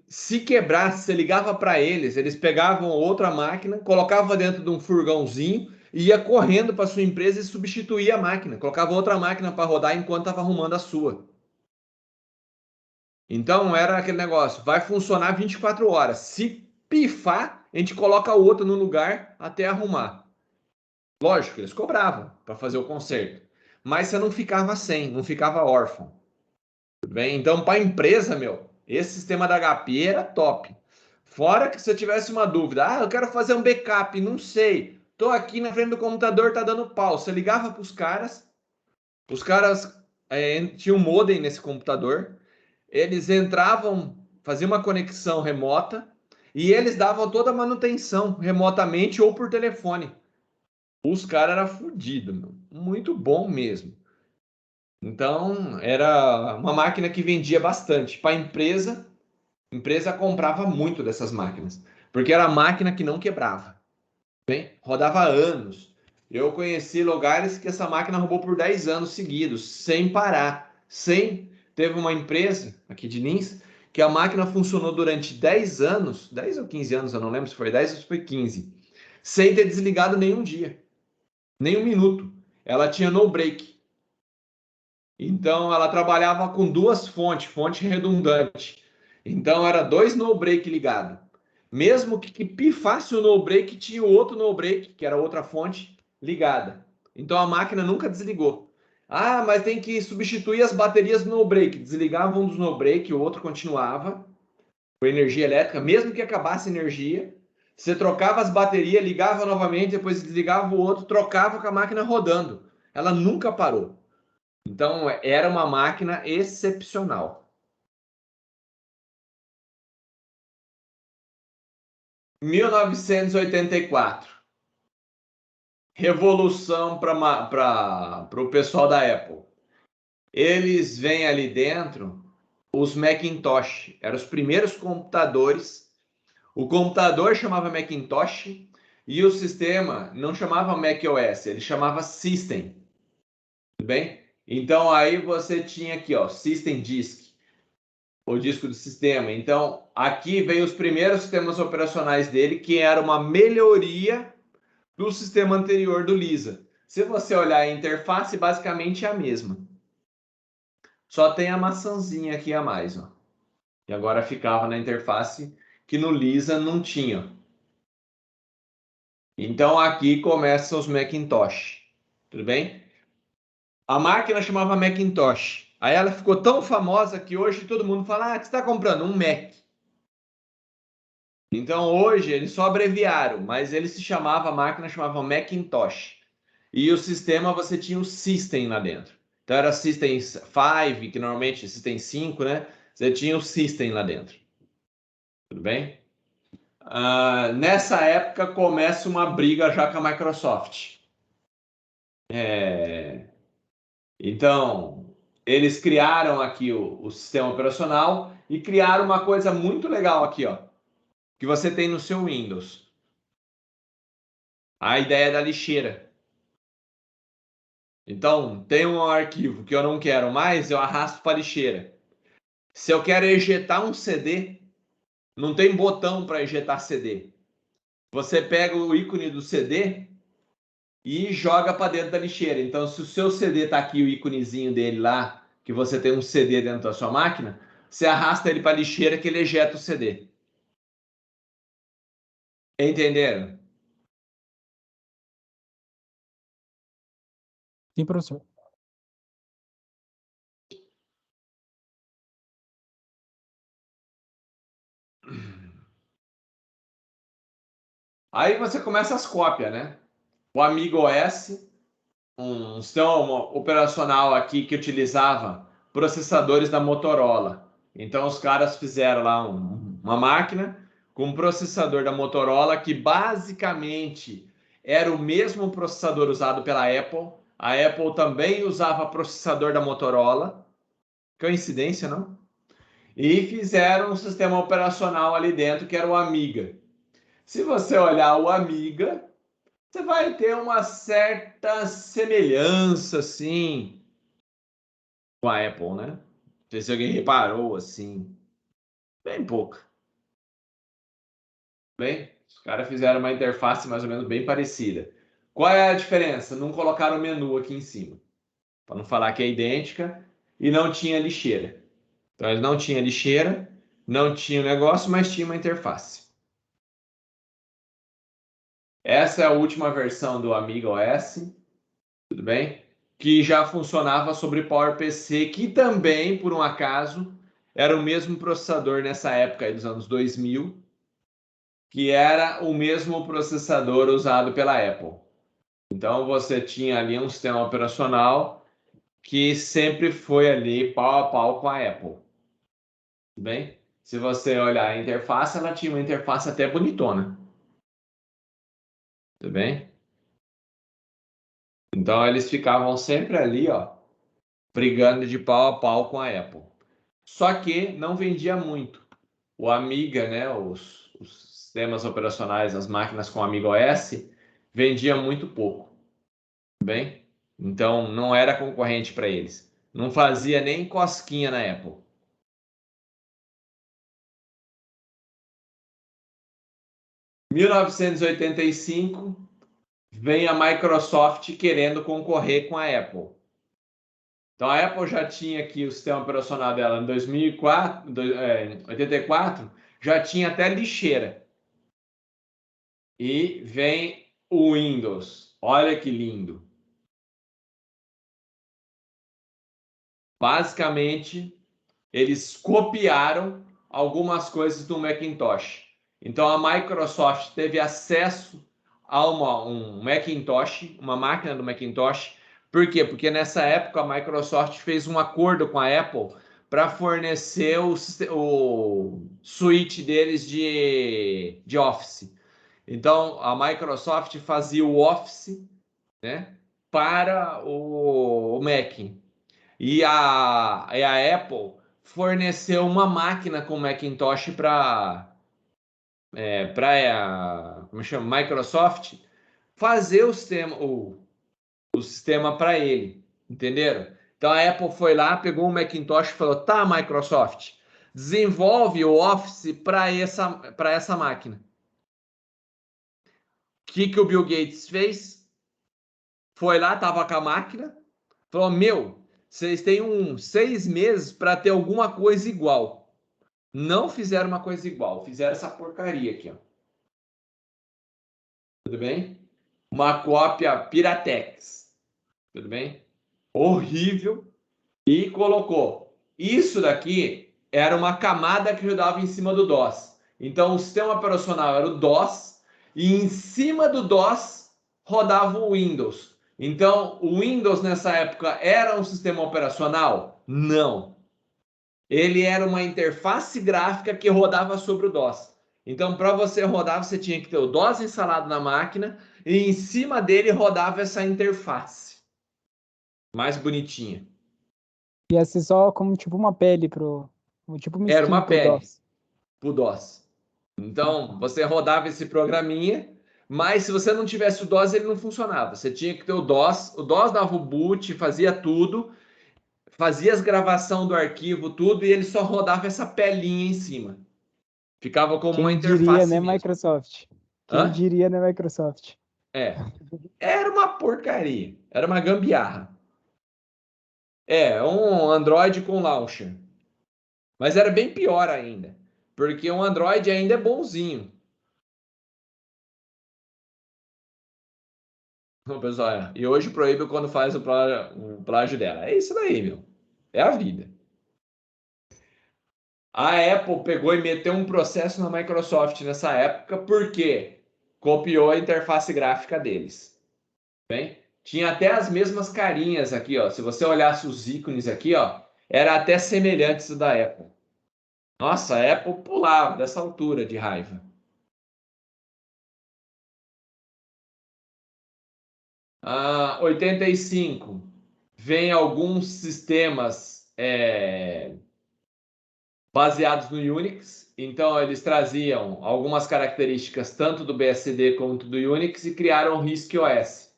Se quebrasse, você ligava para eles, eles pegavam outra máquina, colocavam dentro de um furgãozinho e ia correndo para sua empresa e substituía a máquina. Colocava outra máquina para rodar enquanto estava arrumando a sua. Então era aquele negócio, vai funcionar 24 horas. Se pifar, a gente coloca outra no lugar até arrumar. Lógico, eles cobravam para fazer o conserto. Mas você não ficava sem, não ficava órfão. Tudo bem? Então, para a empresa, esse sistema da HP era top. Fora que se eu tivesse uma dúvida, eu quero fazer um backup, não sei. Tô aqui na frente do computador, tá dando pau. Você ligava para os caras tinham um modem nesse computador, eles entravam, faziam uma conexão remota e eles davam toda a manutenção remotamente ou por telefone. Os caras eram fodidos, muito bom mesmo. Então, era uma máquina que vendia bastante. Para a empresa comprava muito dessas máquinas, porque era máquina que não quebrava. Bem, rodava anos. Eu conheci lugares que essa máquina roubou por 10 anos seguidos, sem parar. Teve uma empresa aqui de Lins que a máquina funcionou durante 10 anos, 10 ou 15 anos, eu não lembro se foi 10 ou se foi 15, sem ter desligado nenhum dia, nem um minuto. Ela tinha no break. Então, ela trabalhava com duas fonte redundante. Então, era 2 no break ligado. Mesmo que pifasse o no break, tinha o outro no break, que era outra fonte, ligada. Então, a máquina nunca desligou. Ah, mas tem que substituir as baterias do no break. Desligava um dos no break, o outro continuava com energia elétrica. Mesmo que acabasse a energia, você trocava as baterias, ligava novamente, depois desligava o outro, trocava com a máquina rodando. Ela nunca parou. Então, era uma máquina excepcional. 1984. Revolução para o pessoal da Apple. Eles vêm ali dentro os Macintosh. Eram os primeiros computadores. O computador chamava Macintosh e o sistema não chamava macOS, ele chamava System. Tudo bem? Então, aí você tinha aqui, ó, System Disk, o disco do sistema. Então, aqui veio os primeiros sistemas operacionais dele, que era uma melhoria do sistema anterior do Lisa. Se você olhar a interface, basicamente é a mesma. Só tem a maçãzinha aqui a mais, ó. E agora ficava na interface que no Lisa não tinha. Então, aqui começam os Macintosh. Tudo bem? A máquina chamava Macintosh. Aí ela ficou tão famosa que hoje todo mundo fala: você está comprando um Mac. Então hoje eles só abreviaram, mas ele se chamava, a máquina chamava Macintosh. E o sistema você tinha o System lá dentro. Então era System 5, que normalmente é System 5, né? Você tinha o System lá dentro. Tudo bem? Nessa época começa uma briga já com a Microsoft. Então, eles criaram aqui o sistema operacional e criaram uma coisa muito legal aqui, ó, que você tem no seu Windows. A ideia da lixeira. Então, tem um arquivo que eu não quero mais, eu arrasto para a lixeira. Se eu quero ejetar um CD, não tem botão para ejetar CD. Você pega o ícone do CD e joga para dentro da lixeira. Então, se o seu CD está aqui, o íconezinho dele lá, que você tem um CD dentro da sua máquina, você arrasta ele para a lixeira que ele ejeta o CD. Entenderam? Sim, professor. Aí você começa as cópias, né? O Amiga OS, um sistema operacional aqui que utilizava processadores da Motorola. Então os caras fizeram lá uma máquina com um processador da Motorola que basicamente era o mesmo processador usado pela Apple. A Apple também usava processador da Motorola. Coincidência, não? E fizeram um sistema operacional ali dentro que era o Amiga. Se você olhar o Amiga, você vai ter uma certa semelhança, assim, com a Apple, né? Não sei se alguém reparou, assim, bem pouca. Bem, os caras fizeram uma interface mais ou menos bem parecida. Qual é a diferença? Não colocaram o menu aqui em cima, para não falar que é idêntica, e não tinha lixeira. Então, ele não tinha lixeira, não tinha o negócio, mas tinha uma interface. Essa é a última versão do Amiga OS, tudo bem? Que já funcionava sobre PowerPC, que também, por um acaso, era o mesmo processador nessa época aí dos anos 2000, que era o mesmo processador usado pela Apple. Então você tinha ali um sistema operacional que sempre foi ali pau a pau com a Apple. Tudo bem? Se você olhar a interface, ela tinha uma interface até bonitona. Tudo bem? Então eles ficavam sempre ali, ó, brigando de pau a pau com a Apple. Só que não vendia muito. O Amiga, né, os sistemas operacionais, as máquinas com Amiga OS, vendia muito pouco. Tudo bem? Então não era concorrente para eles. Não fazia nem cosquinha na Apple. Em 1985, vem a Microsoft querendo concorrer com a Apple. Então a Apple já tinha aqui o sistema operacional dela em 2004, 84, já tinha até lixeira. E vem o Windows. Olha que lindo. Basicamente, eles copiaram algumas coisas do Macintosh. Então a Microsoft teve acesso a um Macintosh, uma máquina do Macintosh. Por quê? Porque nessa época a Microsoft fez um acordo com a Apple para fornecer o suite deles de Office. Então a Microsoft fazia o Office, né, para o Mac. E a Apple forneceu uma máquina com Macintosh para como chama? Microsoft fazer o sistema para ele, entenderam? Então a Apple foi lá, pegou o Macintosh e falou: tá, Microsoft, desenvolve o Office para essa máquina. O que o Bill Gates fez? Foi lá, tava com a máquina, falou: meu, vocês têm 6 meses para ter alguma coisa igual. Não fizeram uma coisa igual, fizeram essa porcaria aqui, ó. Tudo bem? Uma cópia Piratex. Tudo bem? Horrível. E colocou. Isso daqui era uma camada que rodava em cima do DOS. Então o sistema operacional era o DOS e em cima do DOS rodava o Windows. Então o Windows nessa época era um sistema operacional? Não. Ele era uma interface gráfica que rodava sobre o DOS. Então, para você rodar, você tinha que ter o DOS instalado na máquina e em cima dele rodava essa interface mais bonitinha. Ia ser só como tipo uma pele tipo uma Era skin uma pro pele DOS. pro DOS. Então, você rodava esse programinha, mas se você não tivesse o DOS, ele não funcionava. Você tinha que ter o DOS dava o boot, fazia tudo, fazia as gravação do arquivo, tudo, e ele só rodava essa pelinha em cima. Ficava como uma Quem diria, interface né, mesmo. Microsoft? Quem Hã? diria, né, Microsoft? É. Era uma porcaria. Era uma gambiarra. Um Android com launcher. Mas era bem pior ainda. Porque o Android ainda é bonzinho. Ô, pessoal, e hoje proíbe quando faz o plágio dela. É isso daí, meu. É a vida. A Apple pegou e meteu um processo na Microsoft nessa época porque copiou a interface gráfica deles. Bem, tinha até as mesmas carinhas aqui, ó. Se você olhasse os ícones aqui, ó, era até semelhantes da Apple. Nossa, a Apple pulava dessa altura de raiva. 85, vem alguns sistemas baseados no Unix. Então, eles traziam algumas características tanto do BSD quanto do Unix e criaram o RISC-OS,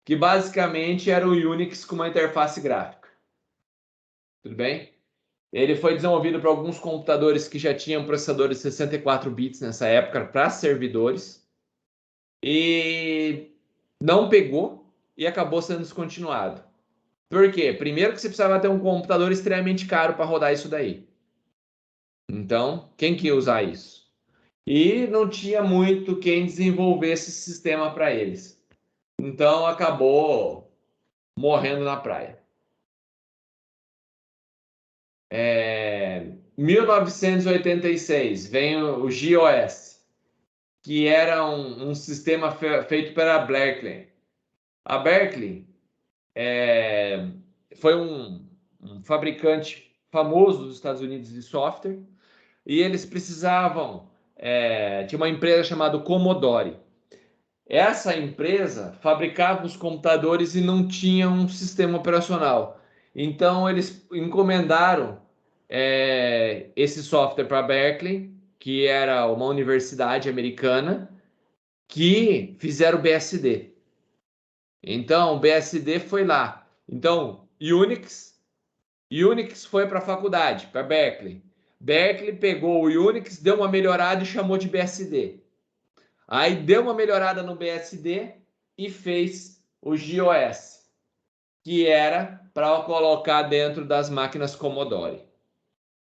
que basicamente era o Unix com uma interface gráfica. Tudo bem? Ele foi desenvolvido para alguns computadores que já tinham processadores de 64 bits nessa época para servidores e não pegou e acabou sendo descontinuado. Por quê? Primeiro que você precisava ter um computador extremamente caro para rodar isso daí. Então, quem que ia usar isso? E não tinha muito quem desenvolvesse esse sistema para eles. Então, acabou morrendo na praia. 1986 vem o GOS, que era um sistema feito pela Berkeley. A Berkeley foi um fabricante famoso dos Estados Unidos de software e eles precisavam. Tinha uma empresa chamada Commodore. Essa empresa fabricava os computadores e não tinha um sistema operacional. Então, eles encomendaram esse software para a Berkeley, que era uma universidade americana, que fizeram o BSD. Então, o BSD foi lá. Então, Unix foi para a faculdade, para Berkeley. Berkeley pegou o Unix, deu uma melhorada e chamou de BSD. Aí deu uma melhorada no BSD e fez o GOS, que era para colocar dentro das máquinas Commodore.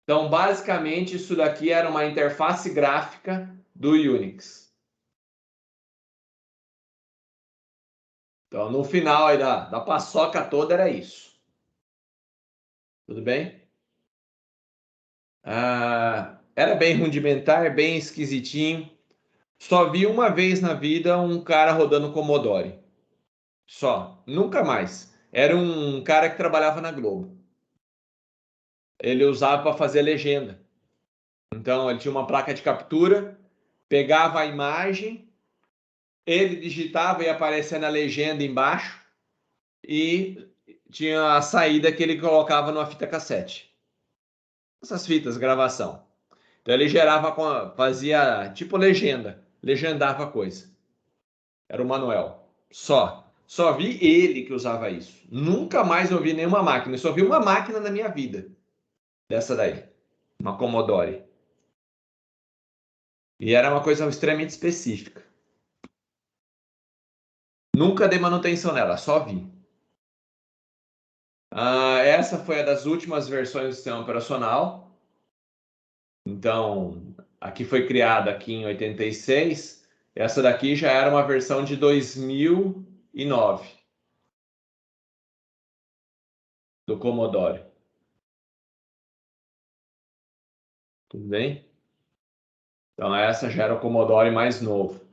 Então, basicamente, isso daqui era uma interface gráfica do Unix. Então, no final aí da paçoca toda era isso. Tudo bem? Era bem rudimentar, bem esquisitinho. Só vi uma vez na vida um cara rodando Commodore. Só. Nunca mais. Era um cara que trabalhava na Globo. Ele usava para fazer legenda. Então, ele tinha uma placa de captura, pegava a imagem, ele digitava e aparecia na legenda embaixo e tinha a saída que ele colocava numa fita cassete. Essas fitas, gravação. Então ele fazia tipo legenda, legendava a coisa. Era o Manuel. Só vi ele que usava isso. Nunca mais ouvi nenhuma máquina. Eu só vi uma máquina na minha vida. Dessa daí. Uma Commodore. E era uma coisa extremamente específica. Nunca dei manutenção nela, só vi. Essa foi a das últimas versões do sistema operacional. Então, aqui foi criada aqui em 86. Essa daqui já era uma versão de 2009 do Commodore. Tudo bem? Então, essa já era o Commodore mais novo.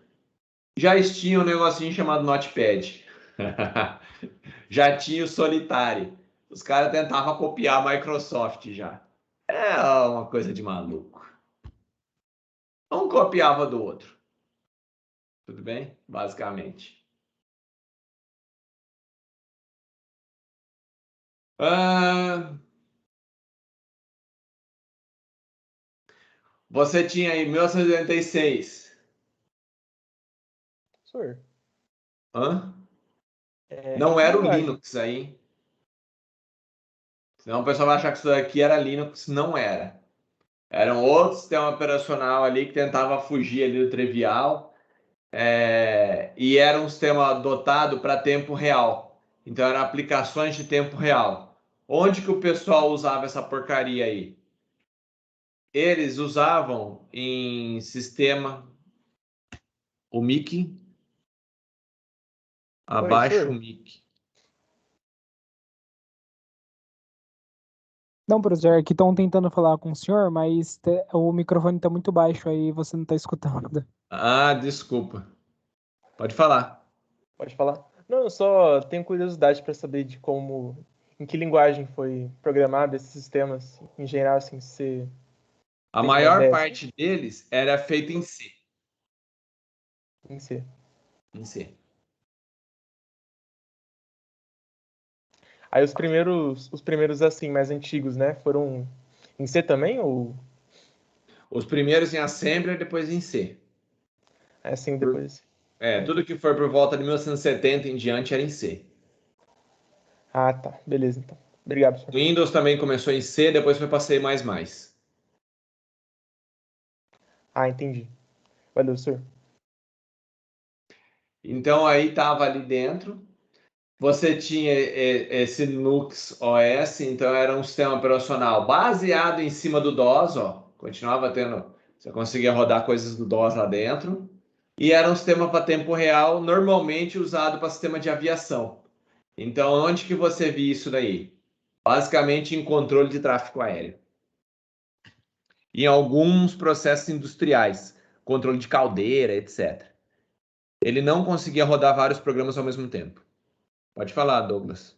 Já tinha um negocinho chamado Notepad. Já tinha o Solitaire. Os caras tentavam copiar a Microsoft já. É uma coisa de maluco. Um copiava do outro. Tudo bem? Basicamente. Você tinha aí 1986. Senhor, Hã? que Não era o linguagem? Linux aí. Senão o pessoal vai achar que isso daqui era Linux. Não era. Era um outro sistema operacional ali que tentava fugir ali do trivial. E era um sistema dotado para tempo real. Então, eram aplicações de tempo real. Onde que o pessoal usava essa porcaria aí? Eles usavam em sistema o MIC, Oi, abaixo o senhor. MIC. Não, professor, aqui estão tentando falar com o senhor, mas o microfone está muito baixo aí, você não está escutando. Ah, desculpa. Pode falar. Pode falar? Não, eu só tenho curiosidade para saber de como, em que linguagem foi programado esses sistemas, em geral, assim, se A tem uma maior ideia assim, parte deles era feita em C. em si. Em C. Aí os primeiros assim, mais antigos, né, foram em C também ou Os primeiros em Assembler, depois em C. é assim depois? Tudo que for por volta de 1970 em diante era em C. Ah, tá. Beleza, então. Obrigado, O senhor. Windows também começou em C, depois foi para C++. Ah, entendi. Valeu, senhor. Então aí estava ali dentro. Você tinha esse Linux OS, então era um sistema operacional baseado em cima do DOS, ó. Continuava tendo, você conseguia rodar coisas do DOS lá dentro. E era um sistema para tempo real, normalmente usado para sistema de aviação. Então, onde que você via isso daí? Basicamente em controle de tráfego aéreo. Em alguns processos industriais, controle de caldeira, etc. Ele não conseguia rodar vários programas ao mesmo tempo. Pode falar, Douglas.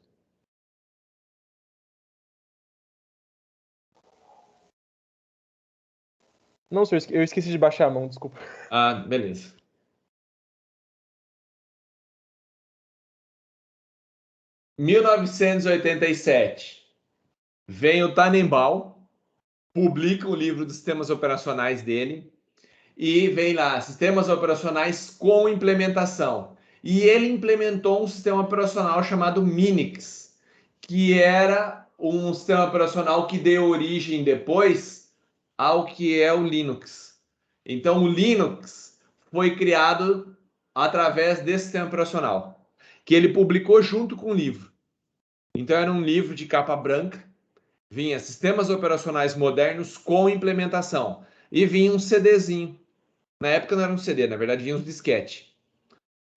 Não, senhor, eu esqueci de baixar a mão, desculpa. Ah, beleza. Em 1987, vem o Tannenbaum, publica o livro dos sistemas operacionais dele e vem lá, sistemas operacionais com implementação. E ele implementou um sistema operacional chamado Minix, que era um sistema operacional que deu origem depois ao que é o Linux. Então, o Linux foi criado através desse sistema operacional, que ele publicou junto com o livro. Então, era um livro de capa branca, vinha sistemas operacionais modernos com implementação, e vinha um CDzinho. Na época não era um CD, na verdade vinha uns disquete.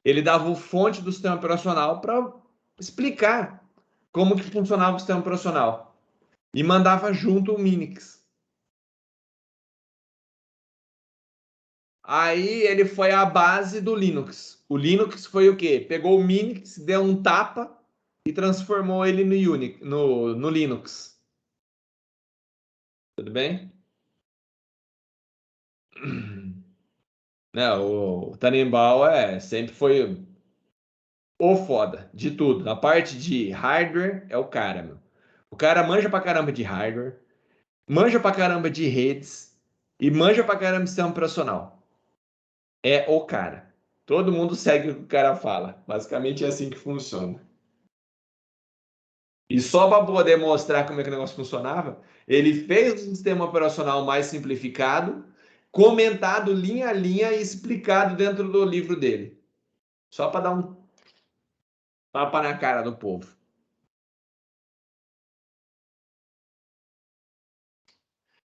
Ele dava o fonte do sistema operacional para explicar como que funcionava o sistema operacional. E mandava junto o Minix. Aí ele foi a base do Linux. O Linux foi o quê? Pegou o Minix, deu um tapa e transformou ele no Linux. Tudo bem? O Tannenbaum sempre foi o foda de tudo. Na parte de hardware, é o cara, meu. O cara manja pra caramba de hardware, manja pra caramba de redes e manja pra caramba de sistema operacional. É o cara. Todo mundo segue o que o cara fala. Basicamente é assim que funciona. E só para poder mostrar como é que o negócio funcionava, ele fez um sistema operacional mais simplificado, comentado linha a linha e explicado dentro do livro dele. Só para dar um tapa na cara do povo.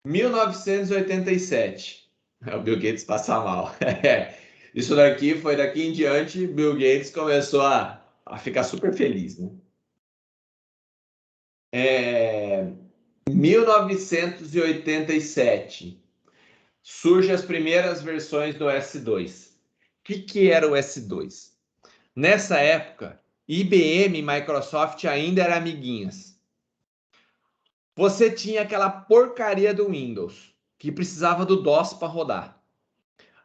1987. O Bill Gates passa mal. Isso daqui foi daqui em diante, Bill Gates começou a ficar super feliz, né? 1987 surgem as primeiras versões do S2. O que era o S2? Nessa época, IBM e Microsoft ainda eram amiguinhas. Você tinha aquela porcaria do Windows, que precisava do DOS para rodar.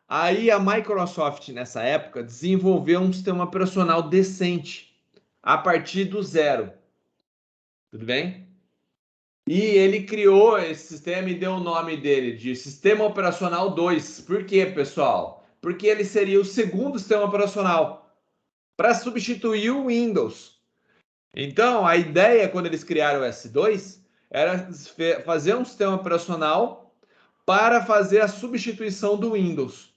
Aí a Microsoft, nessa época, desenvolveu um sistema operacional decente, a partir do zero. Tudo bem? E ele criou esse sistema e deu o nome dele de Sistema Operacional 2. Por quê, pessoal? Porque ele seria o segundo sistema operacional para substituir o Windows. Então, a ideia, quando eles criaram o S2, era fazer um sistema operacional para fazer a substituição do Windows.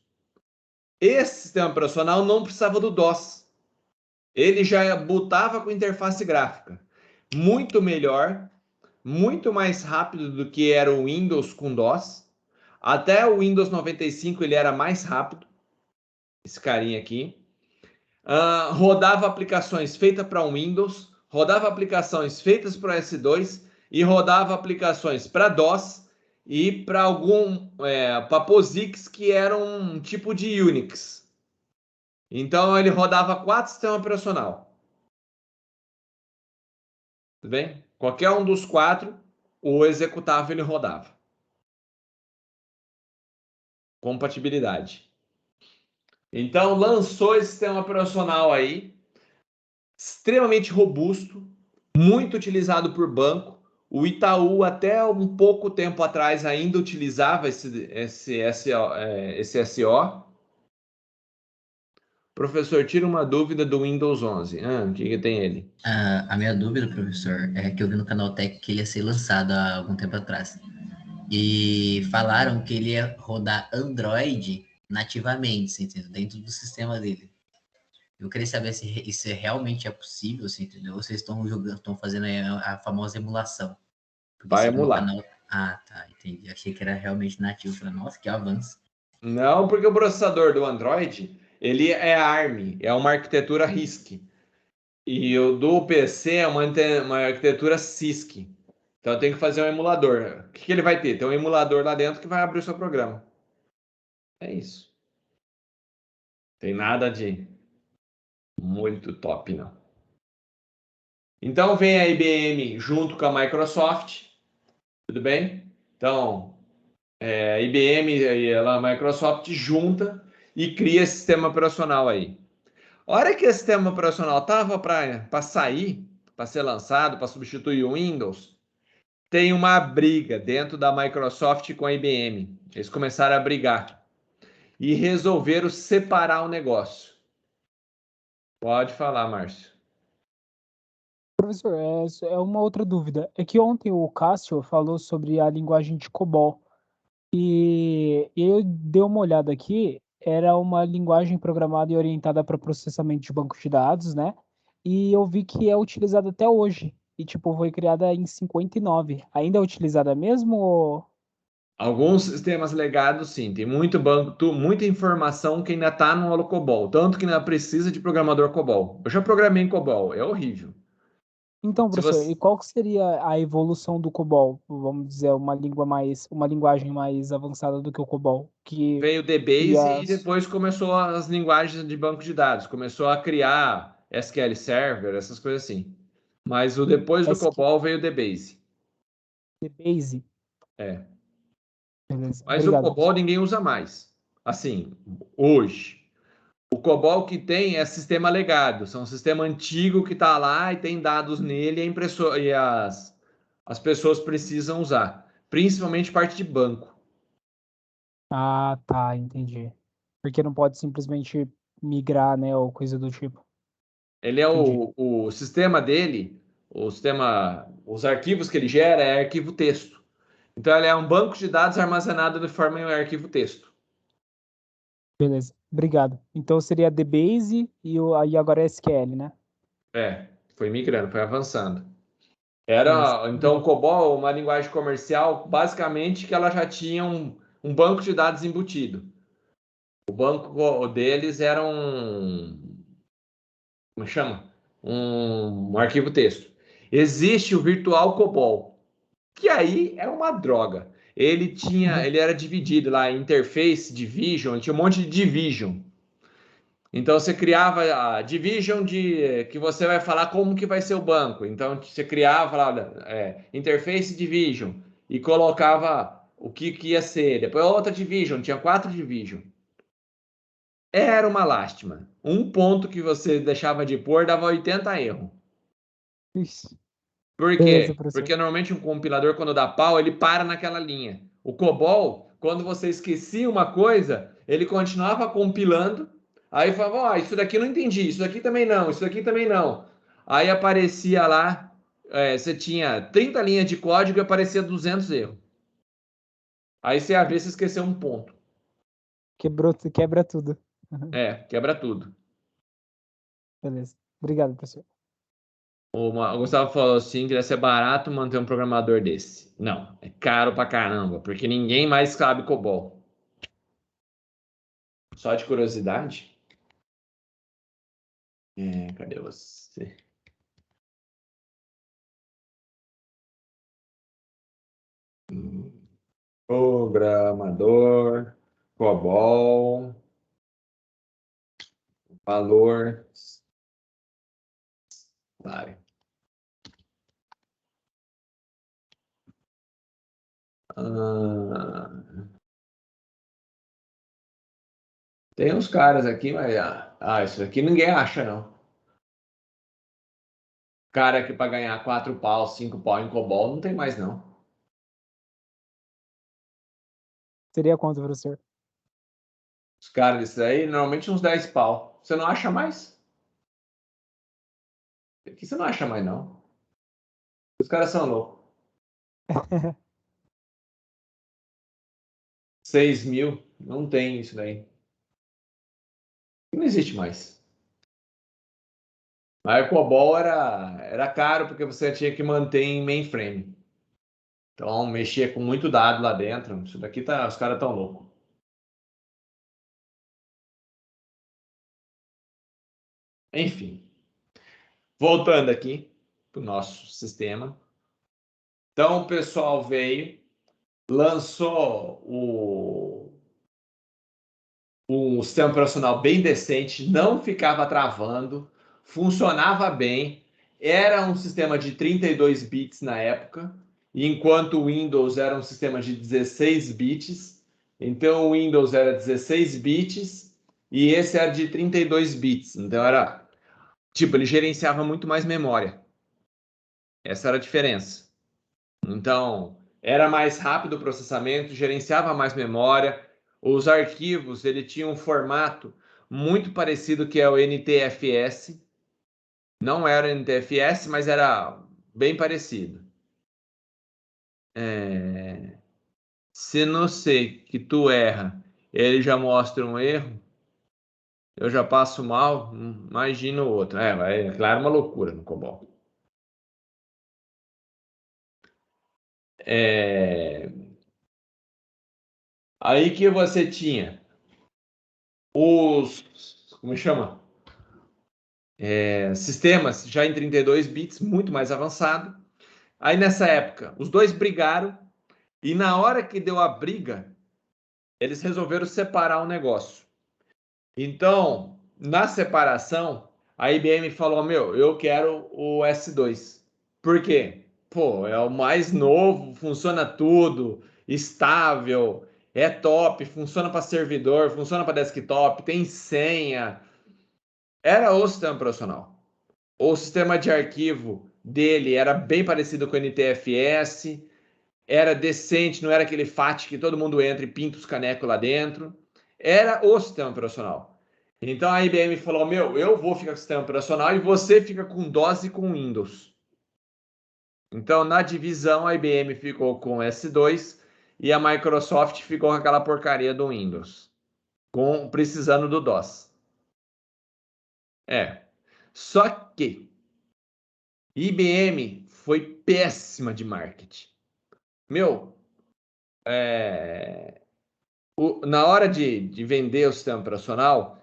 Esse sistema operacional não precisava do DOS. Ele já botava com interface gráfica. Muito melhor, muito mais rápido do que era o Windows com DOS. Até o Windows 95 ele era mais rápido. Esse carinha aqui. Rodava aplicações feitas para o Windows, rodava aplicações feitas para o S2 e rodava aplicações para DOS e para para POSIX, que era um tipo de Unix. Então ele rodava 4 sistemas operacionais. Tudo bem? Qualquer um dos 4, o executável ele rodava. Compatibilidade. Então lançou esse sistema operacional aí, extremamente robusto, muito utilizado por banco. O Itaú, até um pouco tempo atrás, ainda utilizava esse SO. Professor, tira uma dúvida do Windows 11. O que tem ele? A minha dúvida, professor, é que eu vi no canal Tech que ele ia ser lançado há algum tempo atrás. E falaram que ele ia rodar Android nativamente, você entendeu? Dentro do sistema dele. Eu queria saber se isso realmente é possível, você entendeu? Ou vocês estão fazendo a famosa emulação. Porque Vai você viu no emular. canal... Ah, tá, entendi. Achei que era realmente nativo. Falei, nossa, que avanço. Não, porque o processador do Android, ele é ARM, é uma arquitetura RISC. E o do PC é uma arquitetura CISC. Então tem que fazer um emulador. O que ele vai ter? Tem um emulador lá dentro que vai abrir o seu programa. É isso. Tem nada de muito top, não. Então vem a IBM junto com a Microsoft. Tudo bem? Então, a IBM e a Microsoft junta e cria esse sistema operacional aí. A hora que esse sistema operacional estava para sair, para ser lançado, para substituir o Windows, tem uma briga dentro da Microsoft com a IBM. Eles começaram a brigar e resolveram separar o negócio. Pode falar, Márcio. Professor, é uma outra dúvida. É que ontem o Cássio falou sobre a linguagem de COBOL. E eu dei uma olhada aqui, era uma linguagem programada e orientada para processamento de bancos de dados, né? E eu vi que é utilizada até hoje. E, tipo, foi criada em 59. Ainda é utilizada mesmo? Alguns sistemas legados, sim, tem muito banco, muita informação que ainda está no COBOL, tanto que ainda precisa de programador COBOL. Eu já programei em COBOL, é horrível. Então, Se professor, você e qual que seria a evolução do COBOL? Vamos dizer, uma linguagem mais avançada do que o COBOL, que veio o cria DBase e depois começou as linguagens de banco de dados, começou a criar SQL Server, essas coisas assim. Mas depois do COBOL veio o DBase. DBase. É. Beleza. Mas o Obrigado, COBOL professor. ninguém usa mais. Assim, hoje. O COBOL que tem é sistema legado, são um sistema antigo que está lá e tem dados nele e as pessoas precisam usar, principalmente parte de banco. Ah, tá, entendi. Porque não pode simplesmente migrar, né, ou coisa do tipo. Ele é Entendi. o sistema dele, os arquivos que ele gera é arquivo texto. Então ele é um banco de dados armazenado de forma em arquivo texto. Beleza. Obrigado. Então seria DBase aí agora é SQL, né? Foi migrando, foi avançando. Beleza. Então, o Obrigado. COBOL, uma linguagem comercial, basicamente que ela já tinha um banco de dados embutido. O banco deles era como chama? Um arquivo texto. Existe o Virtual COBOL, que aí é uma droga. Ele era dividido lá em interface, division, tinha um monte de division. Então você criava a division que você vai falar como que vai ser o banco. Então você criava lá interface division e colocava o que ia ser. Depois outra division, tinha 4 division. Era uma lástima. Um ponto que você deixava de pôr dava 80 erros. Ixi. Por Beleza, quê? professor. Porque normalmente um compilador, quando dá pau, ele para naquela linha. O COBOL, quando você esquecia uma coisa, ele continuava compilando, aí falava, ó, isso daqui eu não entendi, isso daqui também não, isso daqui também não. Aí aparecia lá, você tinha 30 linhas de código e aparecia 200 erros. Aí você ia ver se esqueceu um ponto. Quebra tudo. Quebra tudo. Beleza. Obrigado, professor. O Gustavo falou assim que deve ser barato manter um programador desse. Não, é caro pra caramba, porque ninguém mais sabe COBOL. Só de curiosidade. Cadê você? Programador, COBOL, valor. Vai. Tem uns caras aqui, mas isso aqui ninguém acha, não. Cara que para ganhar 4 pau, 5 pau em COBOL não tem mais, não. Seria quanto, professor? Os caras desses aí, normalmente uns 10 pau. Você não acha mais? Aqui você não acha mais, não. Os caras são loucos. 6 mil, não tem isso daí. Não existe mais. Mas o COBOL era caro porque você tinha que manter em mainframe. Então, mexia com muito dado lá dentro. Isso daqui os caras tão loucos. Enfim. Voltando aqui para o nosso sistema. Então, o pessoal veio, lançou um sistema operacional bem decente, não ficava travando, funcionava bem, era um sistema de 32 bits na época, enquanto o Windows era um sistema de 16 bits. Então o Windows era 16 bits e esse era de 32 bits. Então era, ele gerenciava muito mais memória. Essa era a diferença. Então, era mais rápido o processamento, gerenciava mais memória. Os arquivos, ele tinha um formato muito parecido que é o NTFS. Não era o NTFS, mas era bem parecido. Se não sei que tu erra, ele já mostra um erro, eu já passo mal, imagina o outro. Claro, uma loucura no COBOL. Aí que você tinha como chama? Sistemas já em 32 bits, muito mais avançado. Aí nessa época, os dois brigaram e na hora que deu a briga, eles resolveram separar o negócio. Então, na separação, a IBM falou: meu, eu quero o S2. Por quê? Pô, é o mais novo, funciona tudo, estável, é top, funciona para servidor, funciona para desktop, tem senha. Era o sistema operacional. O sistema de arquivo dele era bem parecido com o NTFS, era decente, não era aquele FAT que todo mundo entra e pinta os canecos lá dentro. Era o sistema operacional. Então a IBM falou: meu, eu vou ficar com o sistema operacional e você fica com DOS e com Windows. Então na divisão a IBM ficou com S2 e a Microsoft ficou com aquela porcaria do Windows, precisando do DOS. Só que IBM foi péssima de marketing. Meu, na hora de vender o sistema operacional,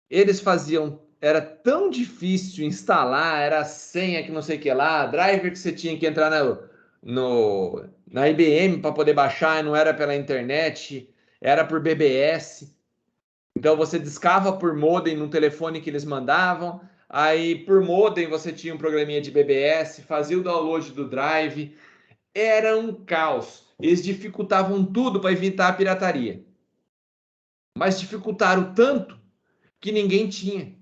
eles faziam, era tão difícil instalar, era senha que não sei o que lá, driver que você tinha que entrar na IBM para poder baixar, não era pela internet, era por BBS. Então você discava por modem no telefone que eles mandavam, aí por modem você tinha um programinha de BBS, fazia o download do drive, era um caos. Eles dificultavam tudo para evitar a pirataria. Mas dificultaram tanto que ninguém tinha.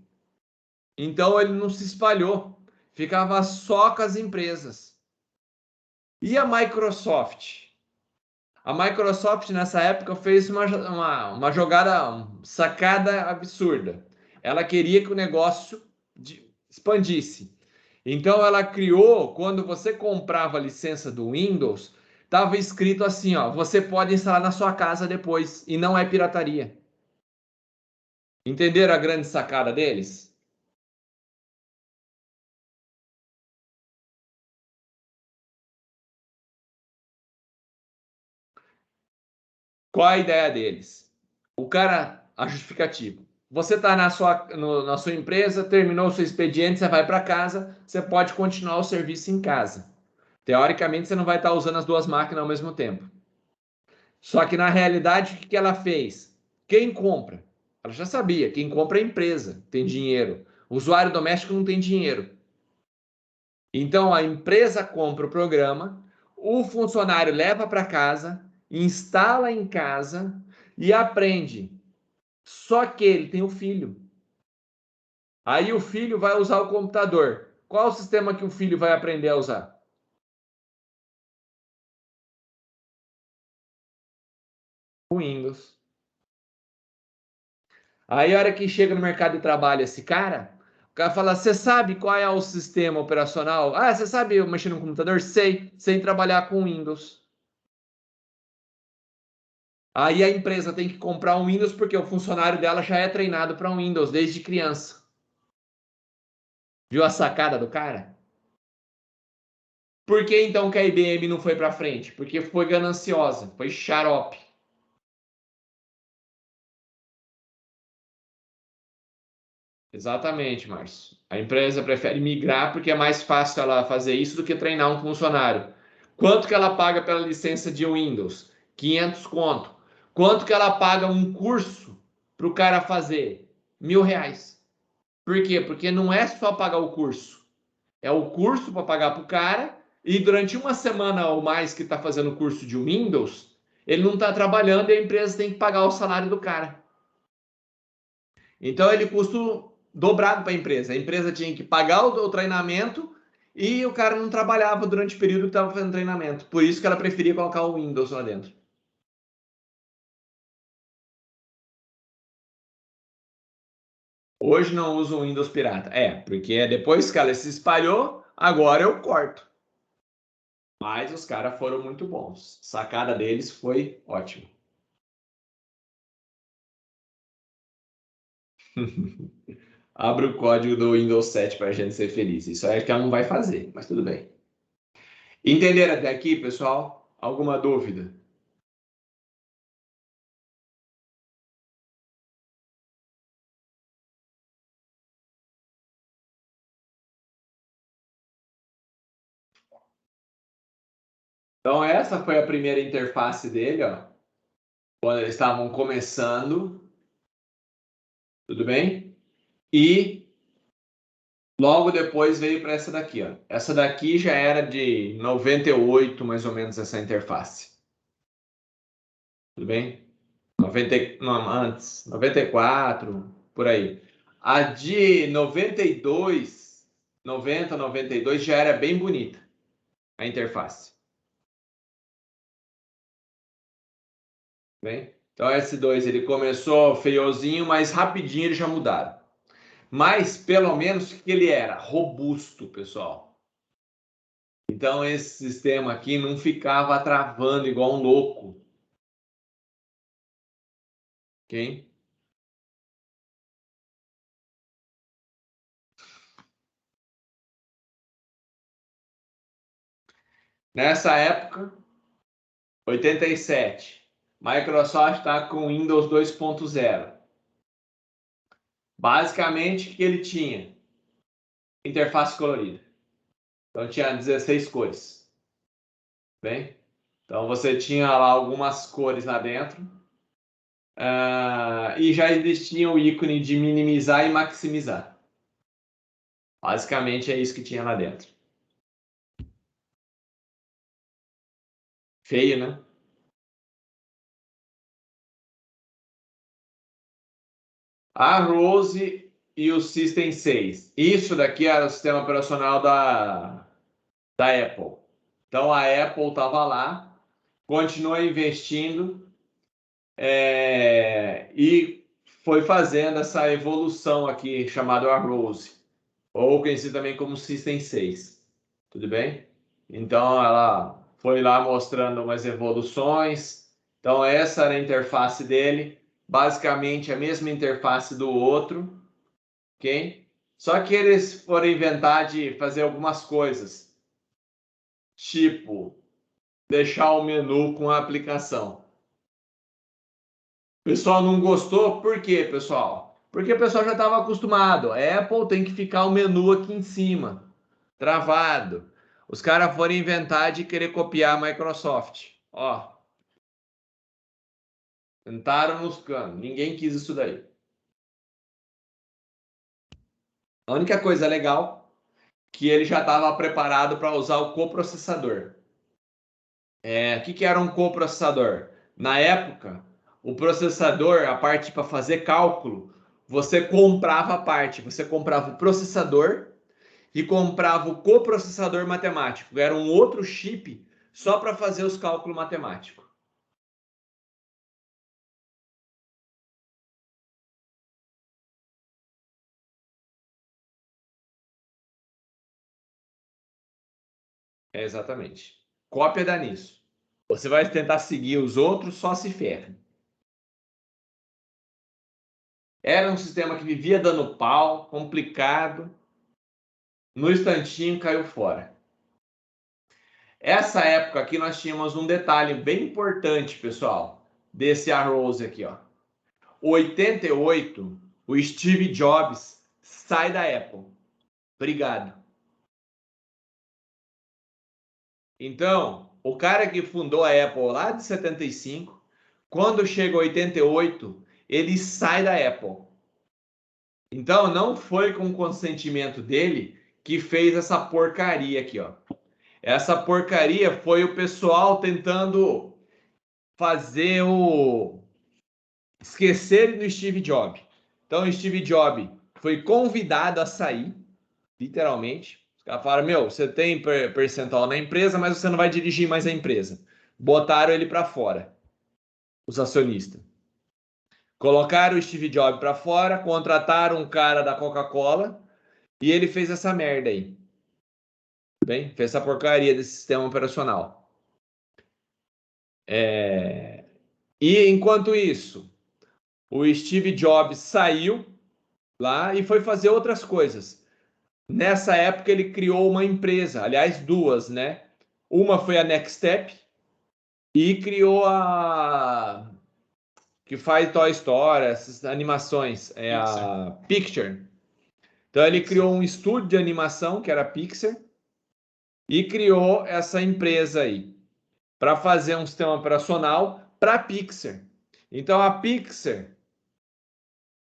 Então ele não se espalhou. Ficava só com as empresas. E a Microsoft? A Microsoft, nessa época, fez uma jogada, uma sacada absurda. Ela queria que o negócio expandisse. Então, ela criou, quando você comprava a licença do Windows, estava escrito assim, ó, você pode instalar na sua casa depois, e não é pirataria. Entenderam a grande sacada deles? Qual a ideia deles? O cara, a justificativa. Você está na sua empresa, terminou o seu expediente, você vai para casa, você pode continuar o serviço em casa. Teoricamente, você não vai estar usando as duas máquinas ao mesmo tempo. Só que na realidade, o que ela fez? Quem compra? Ela já sabia, quem compra é a empresa, tem dinheiro. O usuário doméstico não tem dinheiro. Então a empresa compra o programa, o funcionário leva para casa, instala em casa e aprende. Só que ele tem o filho. Aí o filho vai usar o computador. Qual o sistema que o filho vai aprender a usar? O Windows. Aí a hora que chega no mercado de trabalho esse cara, o cara fala, você sabe qual é o sistema operacional? Ah, você sabe mexer no computador? Sei trabalhar com Windows. Aí a empresa tem que comprar um Windows porque o funcionário dela já é treinado para um Windows desde criança. Viu a sacada do cara? Por que então que a IBM não foi para frente? Porque foi gananciosa, foi xarope. Exatamente, Márcio. A empresa prefere migrar porque é mais fácil ela fazer isso do que treinar um funcionário. Quanto que ela paga pela licença de Windows? 500 conto. Quanto que ela paga um curso para o cara fazer? R$ 1.000. Por quê? Porque não é só pagar o curso. É o curso para pagar para o cara e durante uma semana ou mais que está fazendo o curso de Windows, ele não está trabalhando e a empresa tem que pagar o salário do cara. Então ele custa dobrado para a empresa. A empresa tinha que pagar o treinamento e o cara não trabalhava durante o período que estava fazendo treinamento. Por isso que ela preferia colocar o Windows lá dentro. Hoje não uso o Windows pirata. Porque depois que ela se espalhou, agora eu corto. Mas os caras foram muito bons. A sacada deles foi ótima. Abre o código do Windows 7 para a gente ser feliz. Isso é que ela não vai fazer, mas tudo bem. Entenderam até aqui, pessoal? Alguma dúvida? Então, essa foi a primeira interface dele, ó. Quando eles estavam começando. Tudo bem? E logo depois veio para essa daqui, ó. Essa daqui já era de 98, mais ou menos, essa interface. Tudo bem? 90, não, antes, 94, por aí. A de 92, 90, 92 já era bem bonita, a interface. Bem? Então, S2 ele começou feiozinho, mas rapidinho eles já mudaram. Mas, pelo menos, que ele era? Robusto, pessoal. Então, esse sistema aqui não ficava travando igual um louco. Ok? Nessa época, 87, Microsoft está com Windows 2.0. Basicamente, o que ele tinha? Interface colorida. Então, tinha 16 cores. Bem? Então, você tinha lá algumas cores lá dentro. E já existia o ícone de minimizar e maximizar. Basicamente, é isso que tinha lá dentro. Feio, né? A Rose e o System 6. Isso daqui era o sistema operacional da Apple. Então a Apple estava lá, continuou investindo e foi fazendo essa evolução aqui chamada Arose, ou conhecido também como System 6. Tudo bem? Então ela foi lá mostrando umas evoluções. Então essa era a interface dele, basicamente a mesma interface do outro, ok? Só que eles foram inventar de fazer algumas coisas, tipo deixar o menu com a aplicação. O pessoal não gostou, por quê, pessoal? Porque o pessoal já estava acostumado. A Apple tem que ficar o menu aqui em cima, travado. Os caras foram inventar de querer copiar a Microsoft. Ó, tentaram nos canos. Ninguém quis isso daí. A única coisa legal que ele já estava preparado para usar o coprocessador. O que era um coprocessador? Na época, o processador, a parte para fazer cálculo, você comprava a parte. Você comprava o processador e comprava o coprocessador matemático. Era um outro chip só para fazer os cálculos matemáticos. Exatamente. Cópia dá nisso. Você vai tentar seguir os outros, só se ferra. Era um sistema que vivia dando pau, complicado. No instantinho caiu fora. Essa época aqui nós tínhamos um detalhe bem importante, pessoal, desse Arose aqui, ó. 88, o Steve Jobs sai da Apple. Obrigado. Então, o cara que fundou a Apple lá de 75, quando chega 88, ele sai da Apple. Então, não foi com o consentimento dele que fez essa porcaria aqui, ó. Essa porcaria foi o pessoal tentando fazer o esquecer do Steve Jobs. Então, o Steve Jobs foi convidado a sair, literalmente. Os caras falaram, meu, você tem percentual na empresa, mas você não vai dirigir mais a empresa. Botaram ele para fora, os acionistas. Colocaram o Steve Jobs para fora, contrataram um cara da Coca-Cola e ele fez essa merda aí. Bem, fez essa porcaria desse sistema operacional. E enquanto isso, o Steve Jobs saiu lá e foi fazer outras coisas. Nessa época ele criou uma empresa, aliás, duas, né? Uma foi a Next Step e criou a que faz Toy Story, essas animações, a Pixar. Então ele criou um estúdio de animação que era a Pixar e criou essa empresa aí para fazer um sistema operacional para a Pixar. Então a Pixar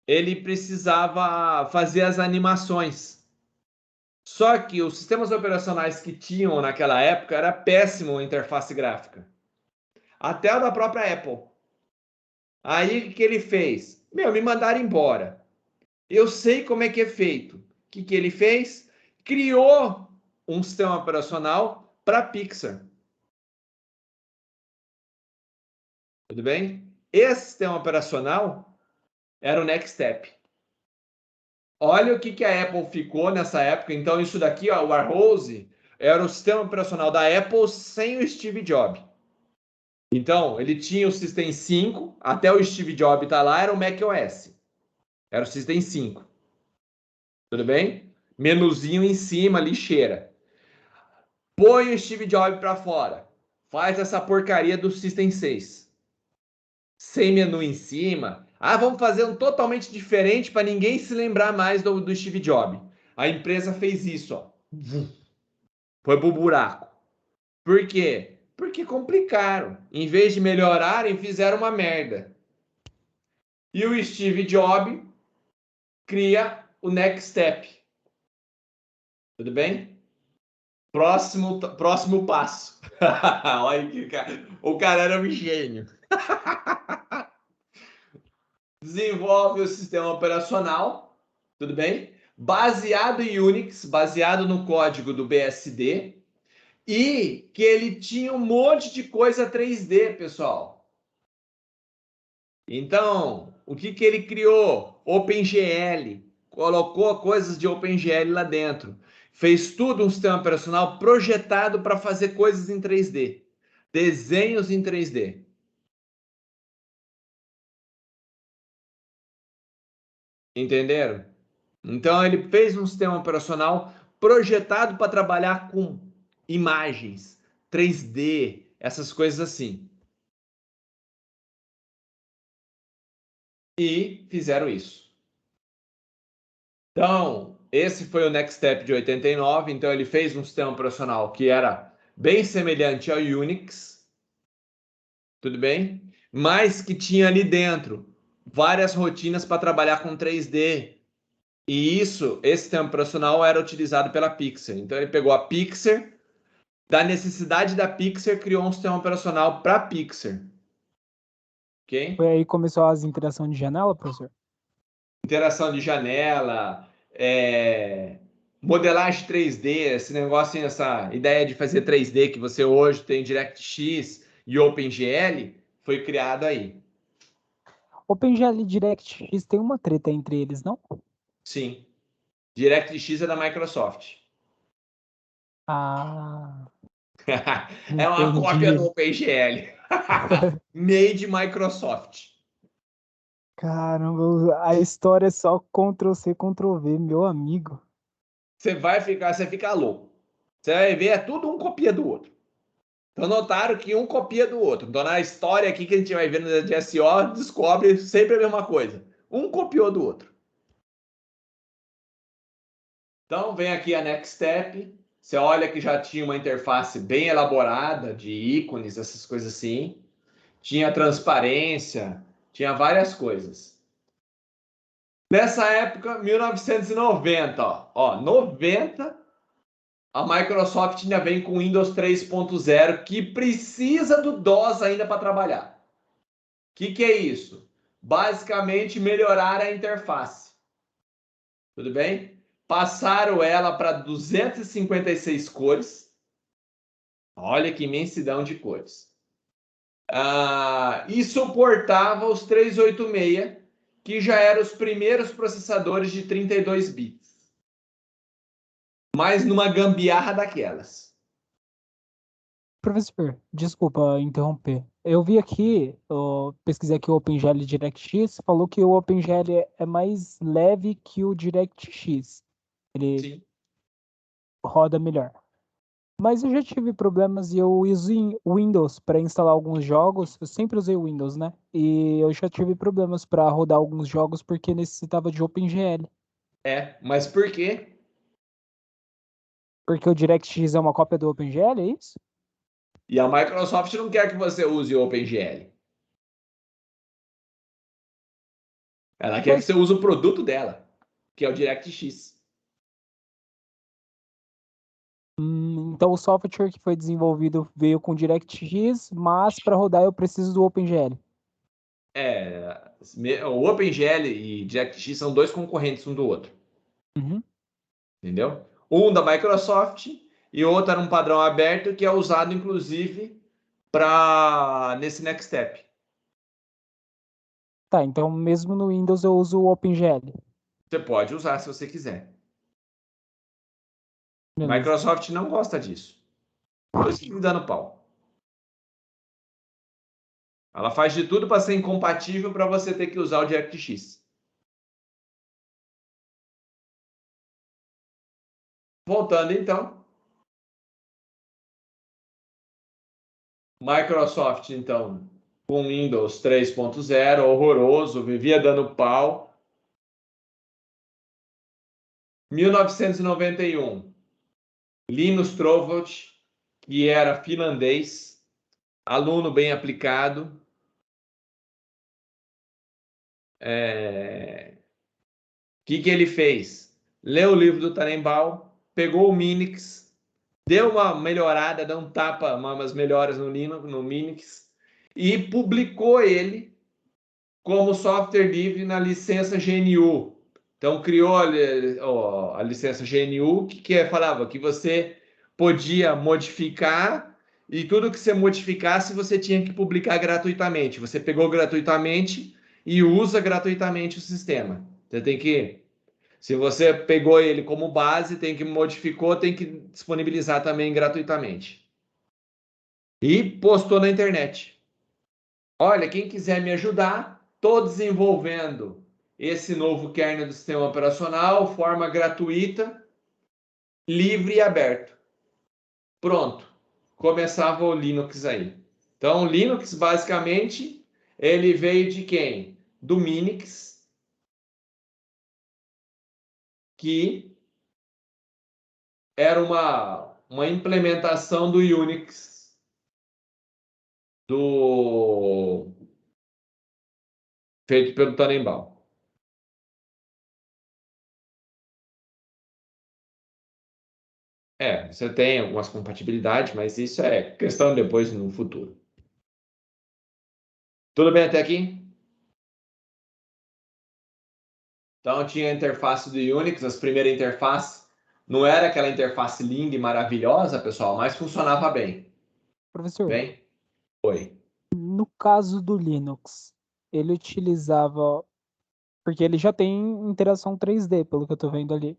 ele precisava fazer as animações. Só que os sistemas operacionais que tinham naquela época era péssimo a interface gráfica. Até o da própria Apple. Aí o que ele fez? Meu, me mandaram embora. Eu sei como é que é feito. O que ele fez? Criou um sistema operacional para Pixar. Tudo bem? Esse sistema operacional era o Next Step. Olha o que a Apple ficou nessa época. Então, isso daqui, ó, o Arose, era o sistema operacional da Apple sem o Steve Jobs. Então, ele tinha o System 5, até o Steve Jobs estar lá, era o macOS. Era o System 5. Tudo bem? Menuzinho em cima, lixeira. Põe o Steve Jobs para fora. Faz essa porcaria do System 6. Sem menu em cima. Ah, vamos fazer um totalmente diferente para ninguém se lembrar mais do Steve Jobs. A empresa fez isso, ó. Foi pro buraco. Por quê? Porque complicaram. Em vez de melhorarem, fizeram uma merda. E o Steve Jobs cria o Next Step. Tudo bem? Próximo passo. Olha que cara. O cara era um gênio. Desenvolve o sistema operacional, tudo bem? Baseado em Unix, baseado no código do BSD, E que ele tinha um monte de coisa 3D, pessoal. Então, o que ele criou? OpenGL. Colocou coisas de OpenGL lá dentro. Fez tudo um sistema operacional projetado para fazer coisas em 3D. Desenhos em 3D. Entenderam? Então, ele fez um sistema operacional projetado para trabalhar com imagens, 3D, essas coisas assim. E fizeram isso. Então, esse foi o Next Step de 89. Então, ele fez um sistema operacional que era bem semelhante ao Unix, tudo bem? Mas que tinha ali dentro várias rotinas para trabalhar com 3D. E esse sistema operacional era utilizado pela Pixar. Então, ele pegou a Pixar, da necessidade da Pixar, criou um sistema operacional para a Pixar. Ok? Foi aí que começou as interações de janela, professor? Interação de janela, modelagem 3D, esse negócio, essa ideia de fazer 3D que você hoje tem DirectX e OpenGL, foi criado aí. OpenGL e DirectX tem uma treta entre eles, não? Sim. DirectX é da Microsoft. Ah, É uma entendi. cópia do OpenGL. Made Microsoft. Caramba, a história é só Ctrl+C, Ctrl+V, meu amigo. Você fica louco. Você vai ver, é tudo um copia do outro. Então notaram que um copia do outro. Então na história aqui que a gente vai ver no DSO, descobre sempre a mesma coisa. Um copiou do outro. Então vem aqui a Next Step. Você olha que já tinha uma interface bem elaborada de ícones, essas coisas assim. Tinha transparência, tinha várias coisas. Nessa época, 1990, ó 90, a Microsoft ainda vem com Windows 3.0, que precisa do DOS ainda para trabalhar. O que é isso? Basicamente, melhorar a interface. Tudo bem? Passaram ela para 256 cores. Olha que imensidão de cores. E suportava os 386, que já eram os primeiros processadores de 32 bits. Mas numa gambiarra daquelas. Professor, desculpa interromper. Eu vi aqui, eu pesquisei aqui o OpenGL DirectX, falou que o OpenGL é mais leve que o DirectX. Ele Sim. roda melhor. Mas eu já tive problemas e eu uso Windows para instalar alguns jogos. Eu sempre usei Windows, né? E eu já tive problemas para rodar alguns jogos porque necessitava de OpenGL. Mas por quê? Porque o DirectX é uma cópia do OpenGL, é isso? E a Microsoft não quer que você use o OpenGL. Ela quer que você use o produto dela, que é o DirectX. Então o software que foi desenvolvido veio com DirectX, mas para rodar eu preciso do OpenGL. O OpenGL e DirectX são dois concorrentes um do outro. Uhum. Entendeu? Um da Microsoft e o outro era um padrão aberto que é usado, inclusive, nesse Next Step. Tá, então mesmo no Windows eu uso o OpenGL. Você pode usar se você quiser. Beleza. Microsoft não gosta disso. Por isso que me dando pau. Ela faz de tudo para ser incompatível para você ter que usar o DirectX. Voltando então. Microsoft, então, com Windows 3.0, horroroso, vivia dando pau. 1991, Linus Torvalds, que era finlandês, aluno bem aplicado. Que ele fez? Leu o livro do Tannenbaum, pegou o Minix, deu uma melhorada, deu um tapa, umas melhoras no Minix e publicou ele como software livre na licença GNU. Então criou a licença GNU, falava que você podia modificar e tudo que você modificasse você tinha que publicar gratuitamente. Você pegou gratuitamente e usa gratuitamente o sistema. Você tem que, se você pegou ele como base, tem que modificou, tem que disponibilizar também gratuitamente. E postou na internet. Olha, quem quiser me ajudar, estou desenvolvendo esse novo kernel do sistema operacional, forma gratuita, livre e aberto. Pronto, começava o Linux aí. Então, o Linux, basicamente, ele veio de quem? Do Minix, que era uma implementação do Unix, feito pelo Tannenbaum. Você tem algumas compatibilidades, mas isso é questão depois no futuro. Tudo bem até aqui? Então tinha a interface do Unix, as primeiras interfaces. Não era aquela interface linda e maravilhosa, pessoal, mas funcionava bem. Professor, Bem? Oi. no caso do Linux, ele utilizava, porque ele já tem interação 3D, pelo que eu tô vendo ali.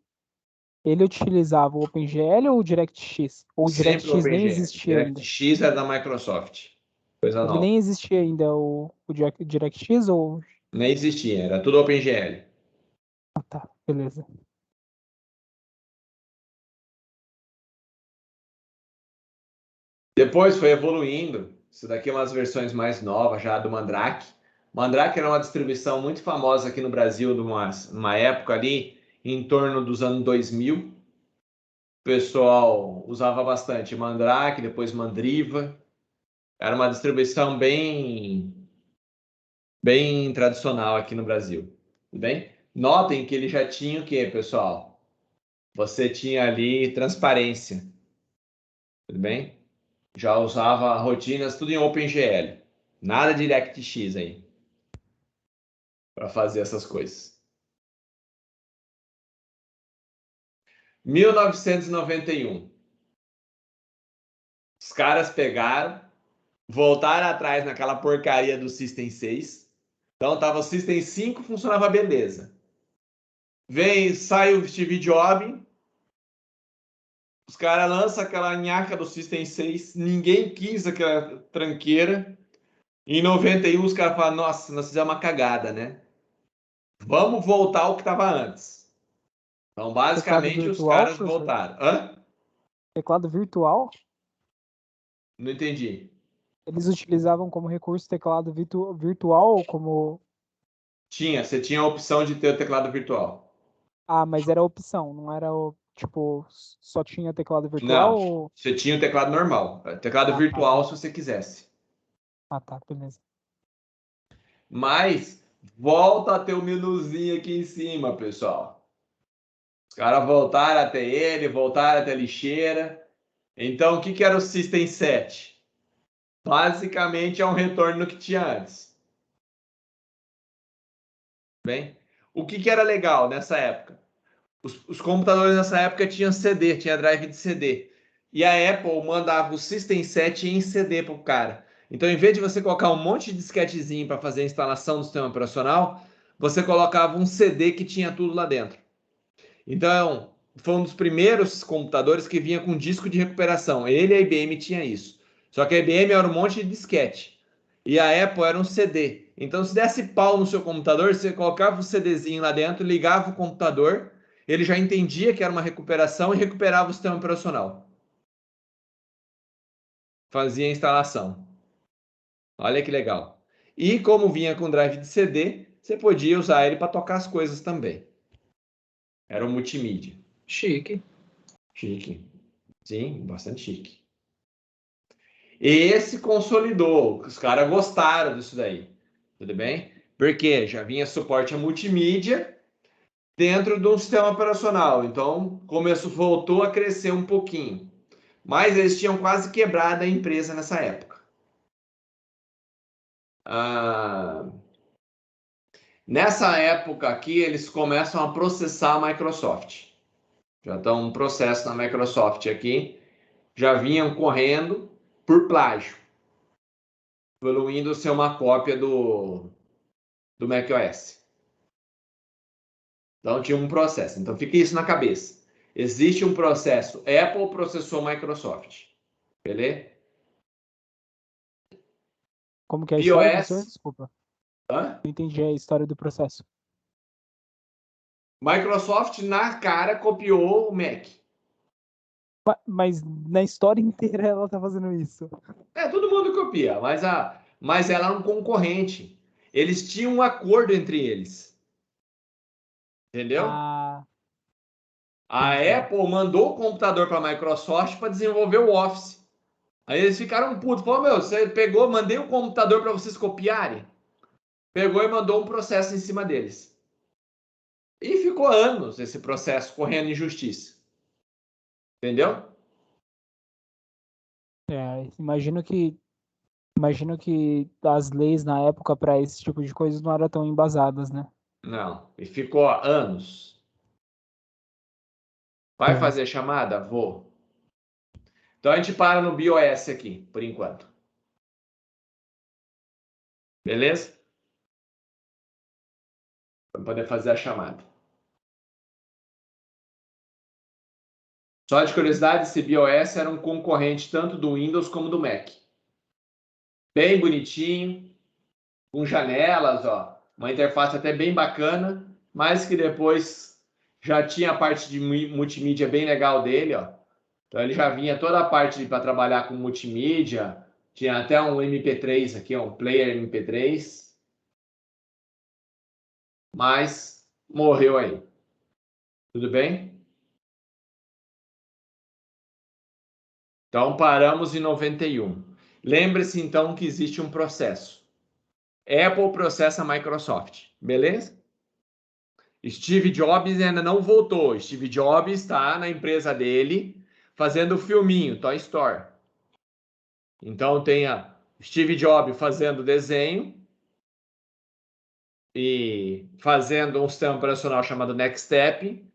Ele utilizava o OpenGL ou o DirectX? Ou o Sempre DirectX nem OpenGL. existia ainda? DirectX era da Microsoft. Coisa Ele nova. nem existia ainda o DirectX ou... Nem existia, era tudo OpenGL. Ah, tá, beleza. Depois foi evoluindo. Isso daqui é umas versões mais novas já do Mandrake. Mandrake era uma distribuição muito famosa aqui no Brasil numa época ali, em torno dos anos 2000. O pessoal usava bastante Mandrake, depois Mandriva. Era uma distribuição bem tradicional aqui no Brasil. Tudo bem? Notem que ele já tinha o quê, pessoal? Você tinha ali transparência. Tudo bem? Já usava rotinas tudo em OpenGL. Nada de DirectX aí. Para fazer essas coisas. 1991. Os caras pegaram, voltaram atrás naquela porcaria do System 6. Então tava o System 5, funcionava beleza. Sai o Steve Jobs, os caras lançam aquela nhaca do System 6, ninguém quis aquela tranqueira. Em 91 os caras falam, nossa, nós fizemos uma cagada, né? Vamos voltar ao que estava antes. Então, basicamente, os caras voltaram. Hã? Teclado virtual? Não entendi. Eles utilizavam como recurso teclado virtual ou como... Você tinha a opção de ter o teclado virtual. Ah, mas era opção, não era tipo, só tinha teclado virtual? Não, Ou... você tinha o teclado normal. Teclado virtual, se você quisesse. Ah, tá, beleza. Mas, volta a ter o menuzinho aqui em cima, pessoal. Os caras voltaram até ele, voltaram até a lixeira. Então, o que era o System 7? Basicamente, é um retorno no que tinha antes. Bem, o que era legal nessa época? Os computadores nessa época tinham CD, tinha drive de CD. E a Apple mandava o System 7 em CD para o cara. Então, em vez de você colocar um monte de disquetezinho para fazer a instalação do sistema operacional, você colocava um CD que tinha tudo lá dentro. Então, foi um dos primeiros computadores que vinha com disco de recuperação. Ele e a IBM tinha isso. Só que a IBM era um monte de disquete. E a Apple era um CD. Então, se desse pau no seu computador, você colocava o CDzinho lá dentro, ligava o computador, ele já entendia que era uma recuperação e recuperava o sistema operacional. Fazia a instalação. Olha que legal. E como vinha com drive de CD, você podia usar ele para tocar as coisas também. Era um multimídia. Chique. Chique. Sim, bastante chique. Esse consolidou. Os caras gostaram disso daí. Tudo bem? Porque já vinha suporte a multimídia dentro de um sistema operacional. Então, voltou a crescer um pouquinho. Mas eles tinham quase quebrado a empresa nessa época. Nessa época aqui, eles começam a processar a Microsoft. Já estão um processo na Microsoft aqui. já vinham correndo por plágio, pelo Windows ser uma cópia do macOS. Então tinha um processo. Então fica isso na cabeça. Existe um processo Apple processou Microsoft. Beleza? Como que é a história, iOS. professor? Desculpa. Hã? Não entendi a história do processo. Microsoft na cara copiou o Mac. Mas na história inteira ela tá fazendo isso. Todo mundo copia, mas ela é um concorrente. Eles tinham um acordo entre eles. Entendeu? Ah, A entendi. Apple mandou o computador para a Microsoft para desenvolver o Office. Aí eles ficaram putos. Falou, meu, você pegou, mandei o computador para vocês copiarem. Pegou e mandou um processo em cima deles. E ficou anos esse processo correndo em justiça. Entendeu? Imagino que as leis na época para esse tipo de coisa não eram tão embasadas, né? Não. E ficou anos. Vai fazer chamada? Vou. Então a gente para no BIOS aqui, por enquanto. Beleza? Para poder fazer a chamada. Só de curiosidade, esse BIOS era um concorrente tanto do Windows como do Mac. Bem bonitinho, com janelas, ó, uma interface até bem bacana, mas que depois já tinha a parte de multimídia bem legal dele, ó. Então ele já vinha toda a parte para trabalhar com multimídia, tinha até um MP3 aqui, ó, um player MP3, mas morreu aí. Tudo bem? Então paramos em 91. Lembre-se então que existe um processo. Apple processa a Microsoft, beleza? Steve Jobs ainda não voltou. Steve Jobs está na empresa dele fazendo o filminho Toy Story. Então tem a Steve Jobs fazendo desenho e fazendo um sistema operacional chamado Next Step.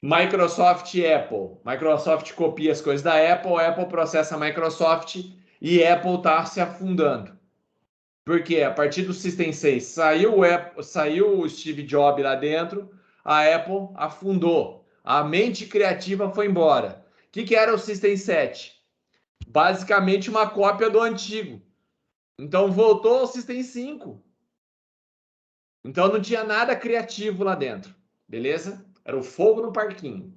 Microsoft e Apple. Microsoft copia as coisas da Apple, Apple processa a Microsoft e Apple está se afundando. Porque a partir do System 6 saiu o Steve Jobs lá dentro, a Apple afundou. A mente criativa foi embora. O que era o System 7? Basicamente uma cópia do antigo. Então voltou ao System 5. Então não tinha nada criativo lá dentro. Beleza? Era o fogo no parquinho.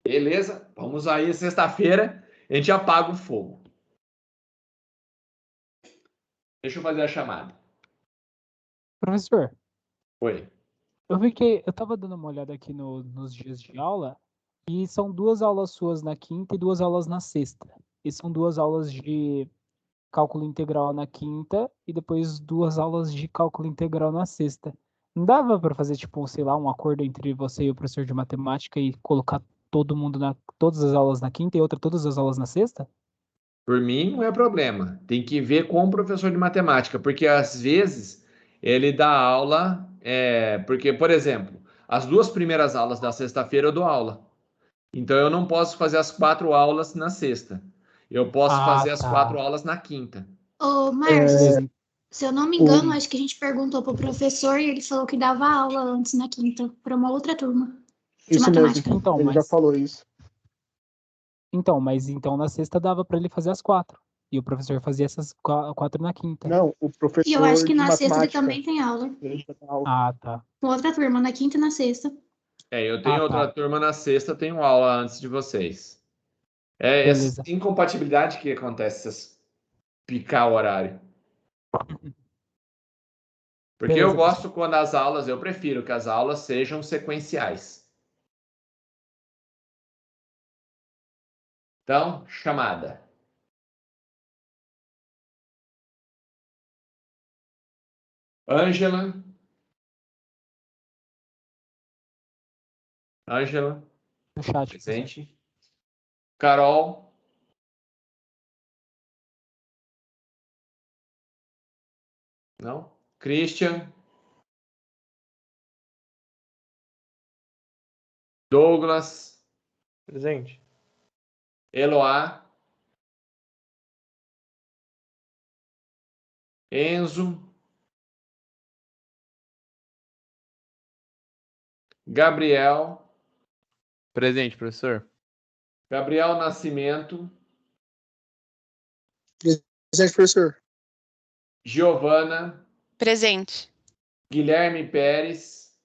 Beleza? Vamos aí, sexta-feira, a gente apaga o fogo. Deixa eu fazer a chamada. Professor, Oi. eu vi que eu tava dando uma olhada aqui nos dias de aula e são 2 aulas suas na quinta e 2 aulas na sexta. E são 2 aulas de cálculo integral na quinta e depois 2 aulas de cálculo integral na sexta. Não dava para fazer, tipo, sei lá, um acordo entre você e o professor de matemática e colocar todo mundo todas as aulas na quinta e todas as aulas na sexta? Por mim, não é problema. Tem que ver com o professor de matemática, porque às vezes ele dá aula. Porque, por exemplo, as 2 primeiras aulas da sexta-feira eu dou aula. Então eu não posso fazer as 4 aulas na sexta. Eu posso Ah, fazer as 4 aulas na quinta. Ô, Márcio, Beleza. se eu não me engano, acho que a gente perguntou pro professor e ele falou que dava aula antes na quinta, para uma outra turma de Isso matemática. mesmo, Então, ele já mas, falou isso. mas então na sexta dava para ele fazer as 4. E o professor fazia essas 4 na quinta. Não, o E eu professor acho que de na sexta ele matemática, também tem aula. ele já dá aula. Ah, tá. Com outra turma, na quinta e na sexta. Eu tenho outra tá. turma na sexta, tenho aula antes de vocês. Essa Beleza. incompatibilidade que acontece, essas picar o horário. Porque eu Beleza, gosto quando eu prefiro que as aulas sejam sequenciais. Então, chamada. Ângela. No chat. Presente. Carol. Não. Christian. Douglas. Presente. Eloá. Enzo. Gabriel. Presente, professor. Gabriel Nascimento. Presente, professor. Giovana. Presente. Guilherme Pérez.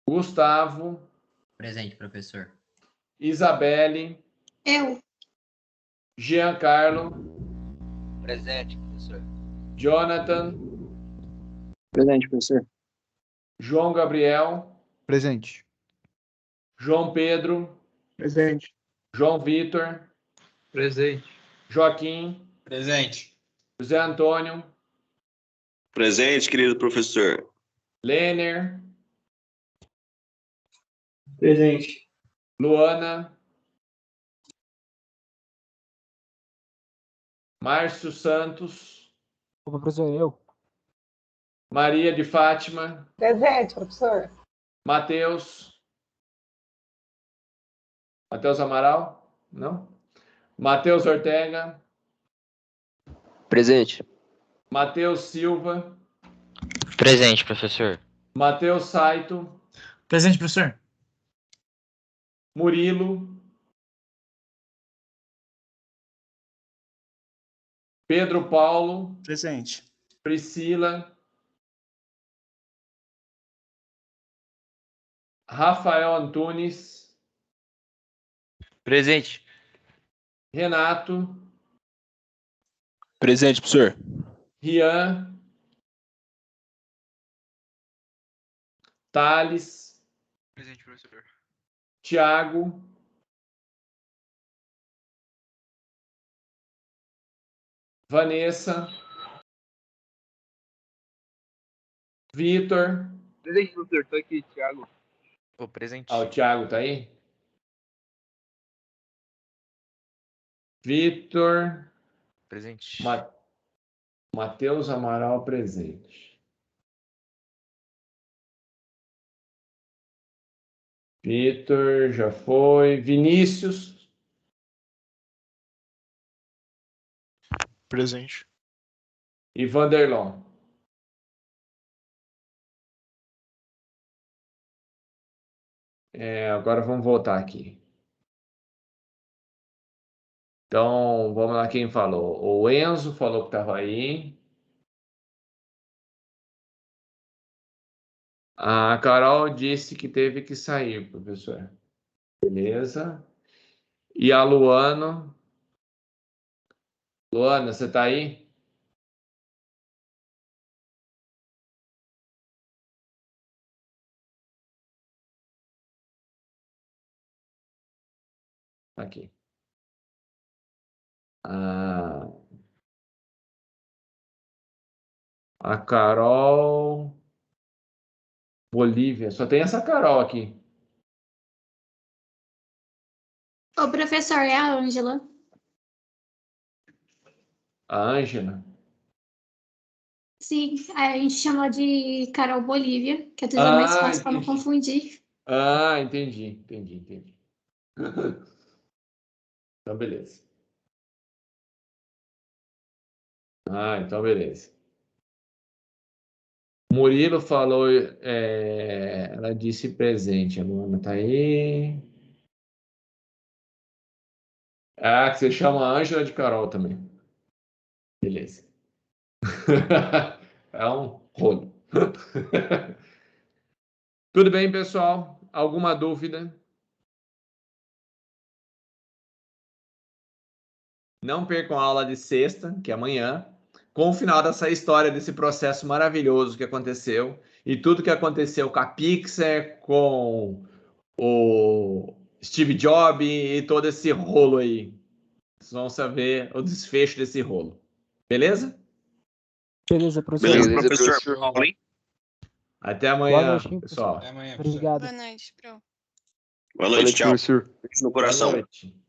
Gustavo. Presente, professor. Isabelle. Eu. Giancarlo. Presente, professor. Jonathan. Presente, professor. João Gabriel. Presente. João Pedro. Presente. João Vitor. Presente. Joaquim. Presente. José Antônio. Presente, querido professor. Lêner. Presente. Luana. Márcio Santos. Opa, professor, eu. Maria de Fátima. Presente, professor. Matheus. Matheus Amaral? Não? Matheus Ortega. Presente. Matheus Silva. Presente, professor. Matheus Saito. Presente, professor. Murilo. Pedro Paulo. Presente. Priscila. Rafael Antunes. Presente. Renato. Presente, professor. Rian. Thales. Presente, professor. Tiago. Vanessa. Vitor. Presente, professor. Tô aqui, Thiago. Ô, presente. Ah, o Tiago tá aí? Vitor. Presente. Matheus Amaral presente. Vitor já foi. Vinícius. Presente. E Vanderlon. Agora vamos voltar aqui. Então, vamos lá quem falou. O Enzo falou que estava aí. A Carol disse que teve que sair, professor. Beleza. E a Luana. Luana, você está aí? Aqui. A Carol. Bolívia. Só tem essa Carol aqui. O professor é a Ângela. A Ângela. Sim, a gente chama de Carol Bolívia, que às vezes é mais fácil para não entendi. confundir. Ah, entendi. Então, beleza. Então, beleza. Murilo falou, ela disse presente. A Luana tá aí. Que você chama a Ângela de Carol também. Beleza. É um rolo. Tudo bem, pessoal? Alguma dúvida? Não percam a aula de sexta, que é amanhã, com o final dessa história, desse processo maravilhoso que aconteceu e tudo que aconteceu com a Pixar, com o Steve Jobs e todo esse rolo aí. Vocês vão saber o desfecho desse rolo. Beleza? Beleza, professor. Beleza, professor. Até Boa amanhã, noite, pessoal. Até amanhã, professor. Obrigado. Boa noite, Pro. Boa noite, tchau. professor. Beijo no coração. Boa noite.